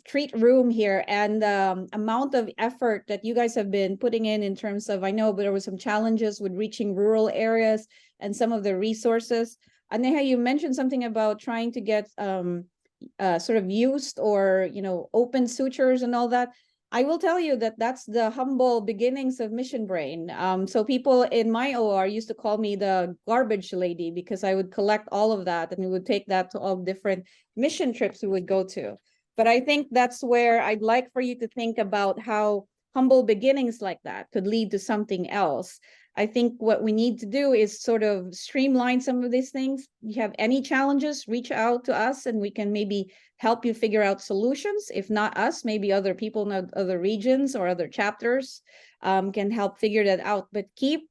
treat room here, and the amount of effort that you guys have been putting in terms of, I know there were some challenges with reaching rural areas and some of the resources. And Neha, you mentioned something about trying to get sort of used or, you know, open sutures and all that. I will tell you that that's the humble beginnings of Mission Brain. So people in my OR used to call me the garbage lady because I would collect all of that and we would take that to all different mission trips we would go to. But I think that's where I'd like for you to think about how humble beginnings like that could lead to something else. I think what we need to do is sort of streamline some of these things. If you have any challenges, reach out to us and we can maybe help you figure out solutions. If not us, maybe other people in other regions or other chapters can help figure that out. But keep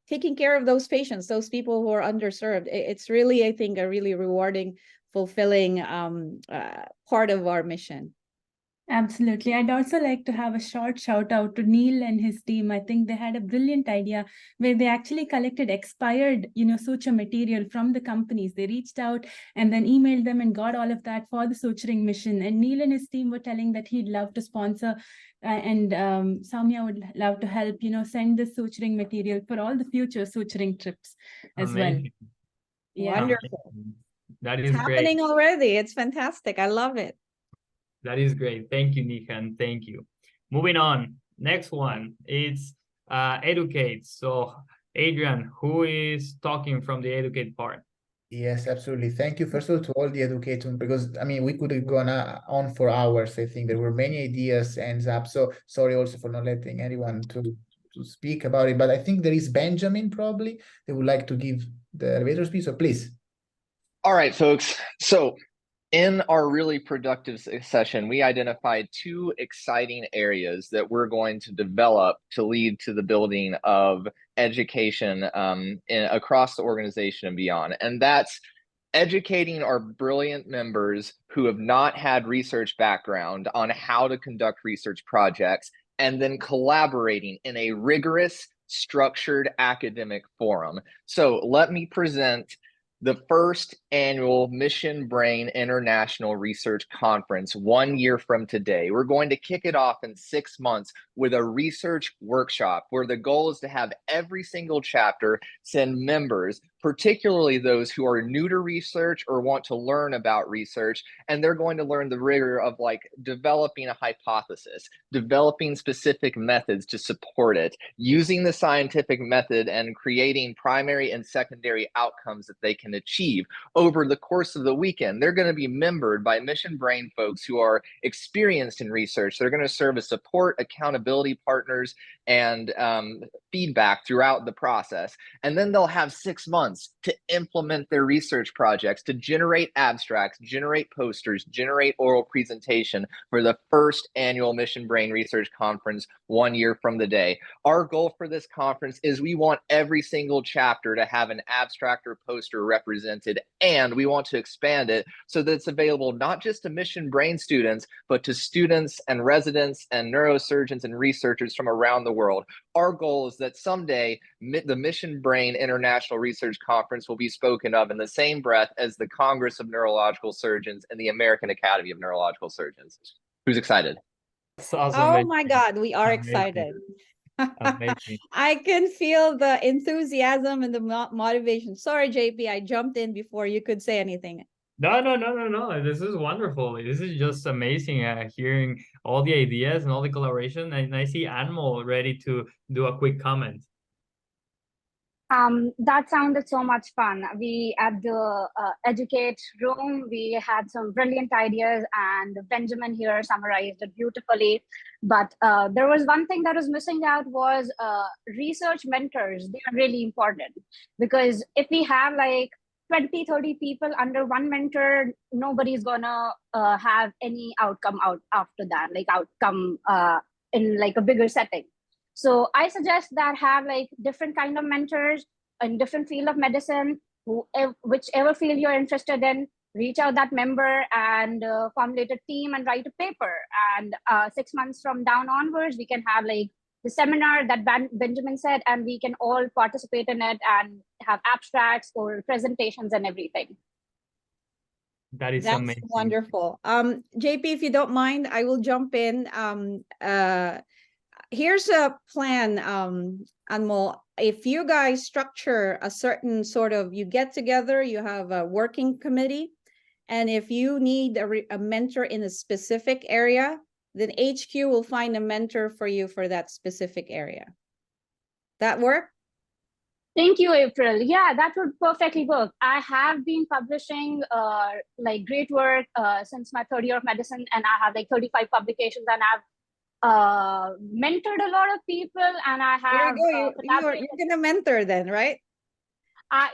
taking care of those patients, those people who are underserved. It's really, I think, a really rewarding, fulfilling part of our mission. Absolutely. I'd also like to have a short shout out to Neil and his team. I think they had a brilliant idea where they actually collected expired, you know, suture material from the companies. They reached out and then emailed them and got all of that for the suturing mission. And Neil and his team were telling that he'd love to sponsor and Soumya would love to help, you know, send the suturing material for all the future suturing trips as well. Yeah. Wonderful. That It's is happening great. already. It's fantastic. I love it. That is great. Thank you, Nika, and thank you. Moving on. Next one is Educate. So Adrian, who is talking from the Educate part? Yes, absolutely. Thank you, first of all, to all the educators, because I mean, we could have gone on for hours. I think there were many ideas ends up. So sorry also for not letting anyone to speak about it. But I think there is Benjamin probably. They would like to give the elevator speech. So please. All right, folks. So in our really productive session, we identified 2 exciting areas that we're going to develop to lead to the building of education across the organization and beyond. And that's educating our brilliant members who have not had research background on how to conduct research projects, and then collaborating in a rigorous, structured academic forum. So let me present the first annual Mission Brain International Research Conference 1 year from today. We're going to kick it off in 6 months with a research workshop where the goal is to have every single chapter send members, particularly those who are new to research or want to learn about research, and they're going to learn the rigor of like developing a hypothesis, developing specific methods to support it, using the scientific method and creating primary and secondary outcomes that they can achieve. Over the course of the weekend, they're going to be membered by Mission Brain folks who are experienced in research. They're going to serve as support, accountability partners, and feedback throughout the process. And then they'll have 6 months to implement their research projects, to generate abstracts, generate posters, generate oral presentation for the first annual Mission Brain Research Conference 1 year from the day. Our goal for this conference is we want every single chapter to have an abstract or poster represented, and we want to expand it so that it's available not just to Mission Brain students, but to students and residents and neurosurgeons and researchers from around the world. Our goal is that someday the Mission Brain International Research Conference will be spoken of in the same breath as the Congress of Neurological Surgeons and the American Academy of Neurological Surgeons. Who's excited? Oh my God, we are excited. Amazing. I can feel the enthusiasm and the motivation. Sorry, JP, I jumped in before you could say anything. No. This is wonderful. This is just amazing hearing all the ideas and all the collaboration. And I see Anmol ready to do a quick comment. That sounded so much fun. We at the Educate room, we had some brilliant ideas, and Benjamin here summarized it beautifully. But there was one thing that was missing out was research mentors. They are really important, because if we have like 20, 30 people under one mentor, nobody's gonna have any outcome out after that, like outcome in like a bigger setting. So I suggest that have like different kind of mentors in different field of medicine, whichever field you're interested in, reach out that member and formulate a team and write a paper. And 6 months from down onwards, we can have like the seminar that Benjamin said, and we can all participate in it and have abstracts or presentations and everything. That's amazing. Wonderful. JP, if you don't mind, I will jump in. Here's a plan, Anmol. If you guys structure a certain sort of, you get together, you have a working committee, and if you need a mentor in a specific area, then HQ will find a mentor for you for that specific area. That work? Thank you, April. Yeah, that would perfectly work. I have been publishing like great work since my 3rd year of medicine, and I have like 35 publications, and I've mentored a lot of people, and I have you're gonna mentor then, right?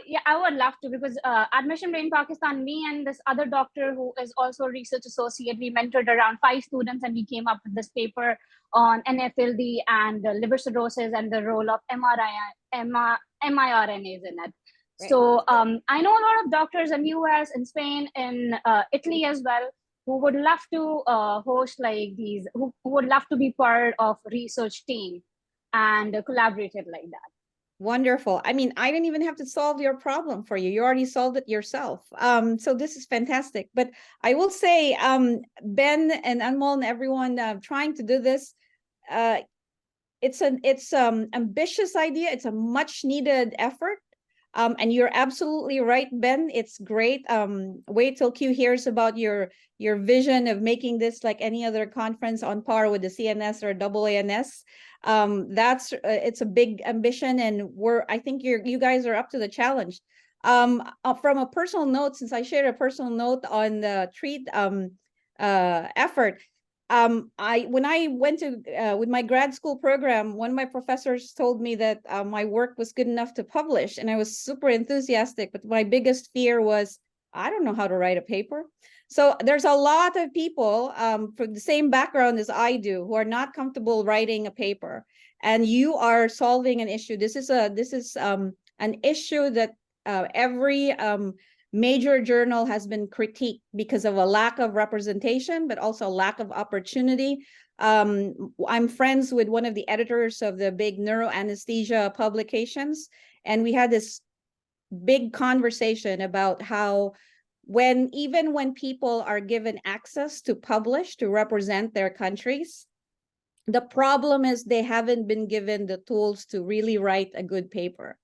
Yeah, I would love to, because at Mission Brain Pakistan, me and this other doctor who is also a research associate, we mentored around 5 students, and we came up with this paper on NFLD and liver cirrhosis and the role of miRNAs in it. Right. So I know a lot of doctors in US, in Spain, in Italy as well, who would love to host like these, who would love to be part of research team and collaborated like that. Wonderful. I mean, I didn't even have to solve your problem for you. You already solved it yourself. So this is fantastic. But I will say, Ben and Anmol and everyone trying to do this, it's an ambitious idea. It's a much needed effort. And you're absolutely right, Ben. It's great. Wait till Q hears about your vision of making this like any other conference on par with the CNS or AANS. It's a big ambition, and I think you guys are up to the challenge. From a personal note, since I shared a personal note on the TREAT effort, when I went to with my grad school program, one of my professors told me that my work was good enough to publish, and I was super enthusiastic. But my biggest fear was I don't know how to write a paper. So there's a lot of people from the same background as I do who are not comfortable writing a paper, and you are solving an issue. This is an issue that every major journal has been critiqued because of a lack of representation, but also a lack of opportunity. I'm friends with one of the editors of the big neuroanesthesia publications, and we had this big conversation about how even when people are given access to publish, to represent their countries, the problem is they haven't been given the tools to really write a good paper.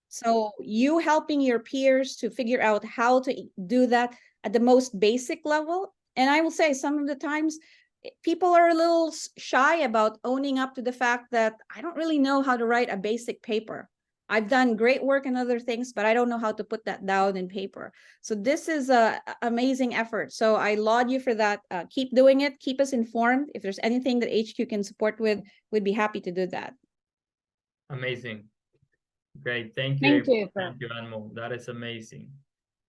So you helping your peers to figure out how to do that at the most basic level. And I will say some of the times people are a little shy about owning up to the fact that I don't really know how to write a basic paper. I've done great work in other things, but I don't know how to put that down in paper. So this is an amazing effort. So I laud you for that. Keep doing it. Keep us informed. If there's anything that HQ can support with, we'd be happy to do that. Amazing. Great. Thank you. Thank you, Anmo. That is amazing.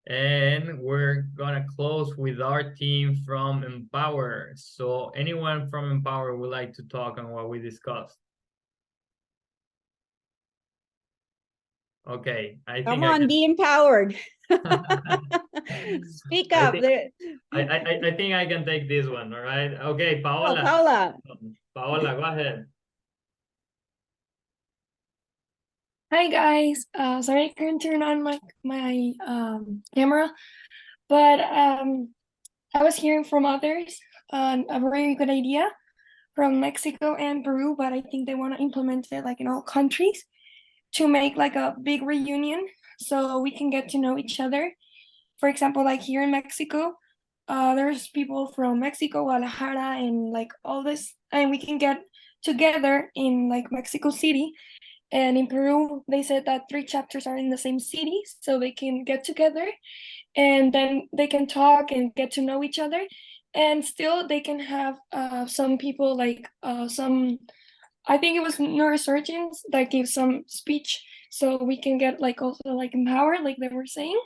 And we're gonna close with our team from Empower. So anyone from Empower would like to talk on what we discussed? Okay, Come on, be empowered. Speak up. I think I can take this one. All right. Okay, Paola. Oh, Paola. Paola, go ahead. Hi guys, sorry I couldn't turn on my camera, but I was hearing from others a very good idea from Mexico and Peru, but I think they want to implement it like in all countries to make like a big reunion so we can get to know each other. For example, like here in Mexico, there's people from Mexico, Guadalajara, and like all this, and we can get together in like Mexico City. And in Peru, they said that 3 chapters are in the same city, so they can get together and then they can talk and get to know each other. And still they can have some people like I think it was neurosurgeons that gave some speech, so we can get like also like empowered, like they were saying.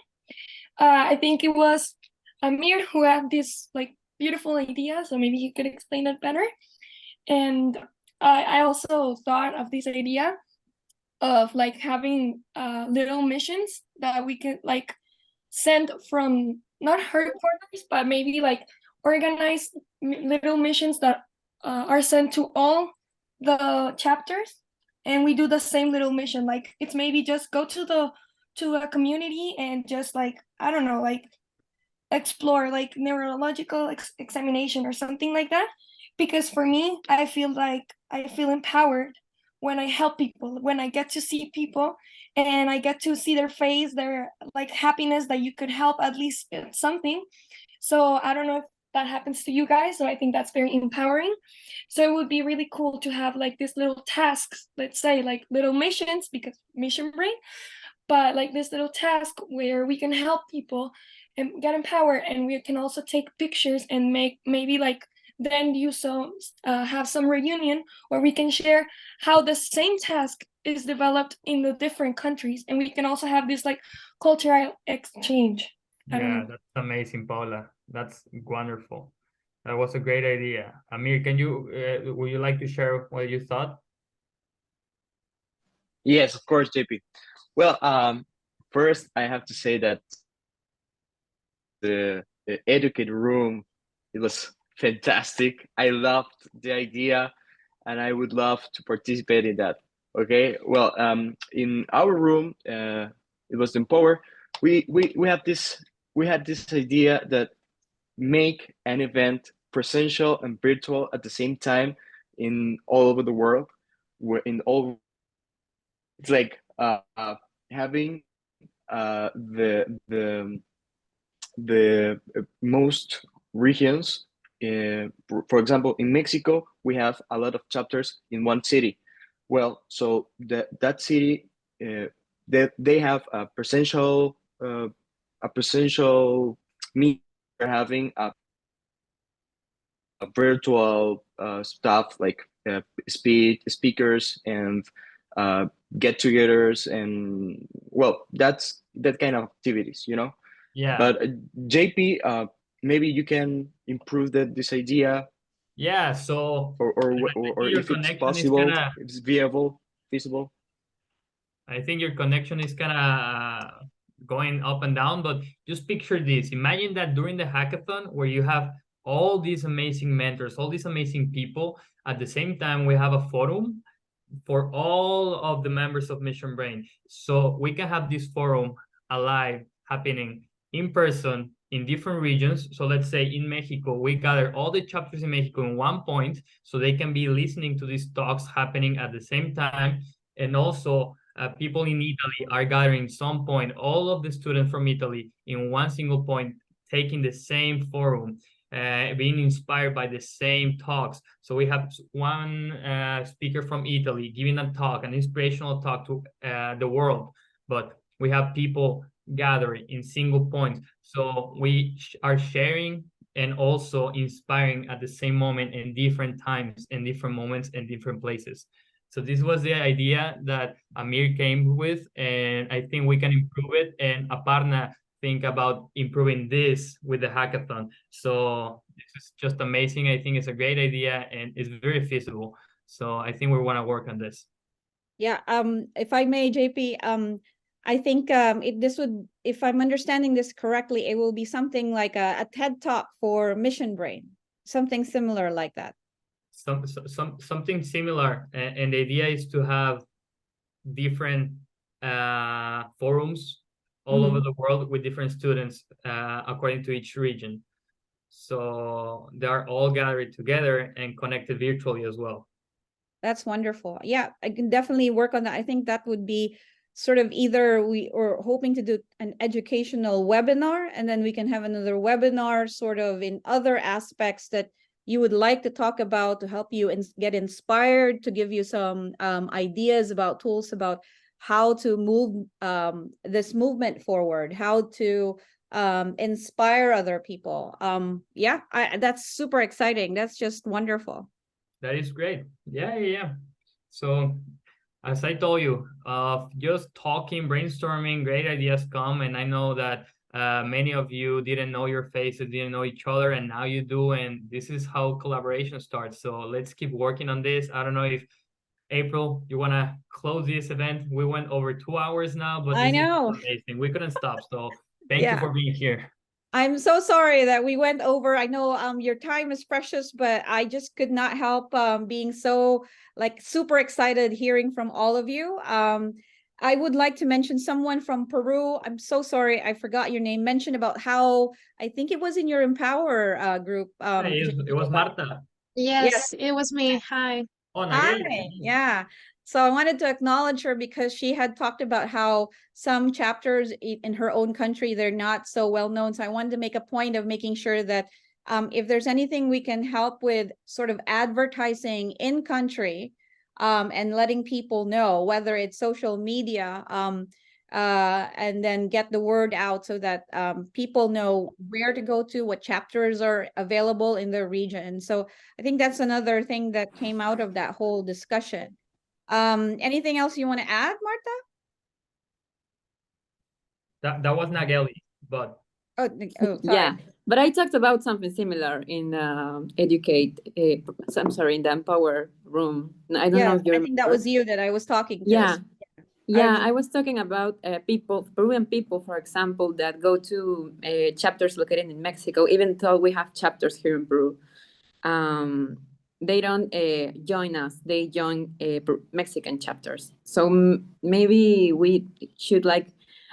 I think it was Amir who had this like beautiful idea, so maybe he could explain it better. And I also thought of this idea of like having little missions that we could like send from not headquarters, but maybe like organize little missions that are sent to all the chapters, and we do the same little mission. Like it's maybe just go to a community and just like, I don't know, like explore like neurological examination or something like that. Because for me, I feel empowered when I help people, when I get to see people and I get to see their face, their like happiness that you could help at least something. So I don't know if that happens to you guys. So I think that's very empowering. So it would be really cool to have like these little tasks, let's say like little missions, because mission brain, but like this little task where we can help people and get empowered, and we can also take pictures and make maybe like then you have some reunion where we can share how the same task is developed in the different countries, and we can also have this like cultural exchange. Yeah, that's amazing, Paula. That's wonderful. That was a great idea. Amir, can you would you like to share what you thought? Yes, of course, JP. Well, first I have to say that the educate room, it was fantastic. I loved the idea and I would love to participate in that. Okay, well, in our room, it was Empower. We had this idea that make an event presential and virtual at the same time in all over the world. It's like having the most regions. For example, in Mexico, we have a lot of chapters in one city. Well, so that city, they have a presential meeting. They're having a virtual stuff like speakers and get-togethers, and well, that kind of activities, you know. Yeah. But JP, maybe you can improve this idea, Yeah. So or your if it's connection is possible, kinda, if it's viable, feasible. I think your connection is kind of going up and down, but just picture this. Imagine that during the hackathon where you have all these amazing mentors, all these amazing people. At the same time, we have a forum for all of the members of Mission Brain. So we can have this forum alive, happening in person in different regions. So let's say in Mexico, we gather all the chapters in Mexico in one point, so they can be listening to these talks happening at the same time. And also people in Italy are gathering some point, all of the students from Italy in one single point, taking the same forum, being inspired by the same talks. So we have one speaker from Italy giving a talk, an inspirational talk to the world, but we have people gathering in single points. So we are sharing and also inspiring at the same moment in different times, in different moments, in different places. So this was the idea that Amir came with, and I think we can improve it. And Aparna think about improving this with the hackathon. So this is just amazing. I think it's a great idea and it's very feasible. So I think we want to work on this. Yeah, if I may, JP, I think this would, if I'm understanding this correctly, it will be something like a TED Talk for Mission Brain, something similar like that. Something similar, and the idea is to have different forums all over the world with different students according to each region. So they are all gathered together and connected virtually as well. That's wonderful. Yeah, I can definitely work on that. I think that would be sort of either we are hoping to do an educational webinar, and then we can have another webinar sort of in other aspects that you would like to talk about to help you get inspired, to give you some ideas about tools about how to move this movement forward, how to inspire other people. Yeah, that's super exciting. That's just wonderful. That is great. Yeah. So as I told you, just talking, brainstorming, great ideas come. And I know that many of you didn't know your faces, didn't know each other, and now you do. And this is how collaboration starts. So let's keep working on this. I don't know if April, you want to close this event? We went over 2 hours now, but I this know. is amazing. We couldn't stop. So thank you for being here. I'm so sorry that we went over. I know your time is precious, but I just could not help being so super excited hearing from all of you. I would like to mention someone from Peru. I'm so sorry, I forgot your name. Mentioned about how, I think it was in your Empower group. It was Marta. Yes, it was me. Hi. Oh, Hi. Yeah. So I wanted to acknowledge her because she had talked about how some chapters in her own country, they're not so well known. So I wanted to make a point of making sure that if there's anything we can help with sort of advertising in country and letting people know, whether it's social media, and then get the word out so that people know where to go to, what chapters are available in their region. So I think that's another thing that came out of that whole discussion. Anything else you want to add, Marta? That was Nageli, but sorry. Yeah, but I talked about something similar in Educate. I'm sorry, in the Empower room. I don't know if you I think that was you that I was talking to. Yeah. Yeah, I was talking about Peruvian people, for example, that go to chapters located in Mexico, even though we have chapters here in Peru. They don't join us, they join Mexican chapters. So maybe we should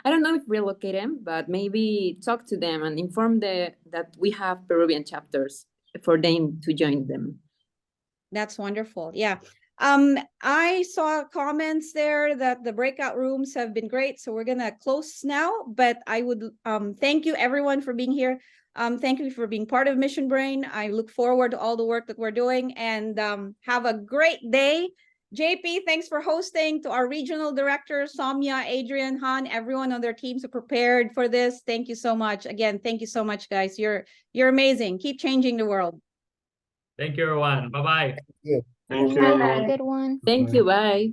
I don't know if relocate them, but maybe talk to them and inform that we have Peruvian chapters for them to join them. That's wonderful. Yeah. I saw comments there that the breakout rooms have been great. So we're going to close now, but I would thank you everyone for being here. Thank you for being part of Mission Brain. I look forward to all the work that we're doing, and have a great day. JP, thanks for hosting. To our regional directors, Soumya, Adrian, Han, everyone on their teams who prepared for this. Thank you so much. Again, thank you so much, guys. You're amazing. Keep changing the world. Thank you, everyone. Bye-bye. Have a good one. Thank you. Bye.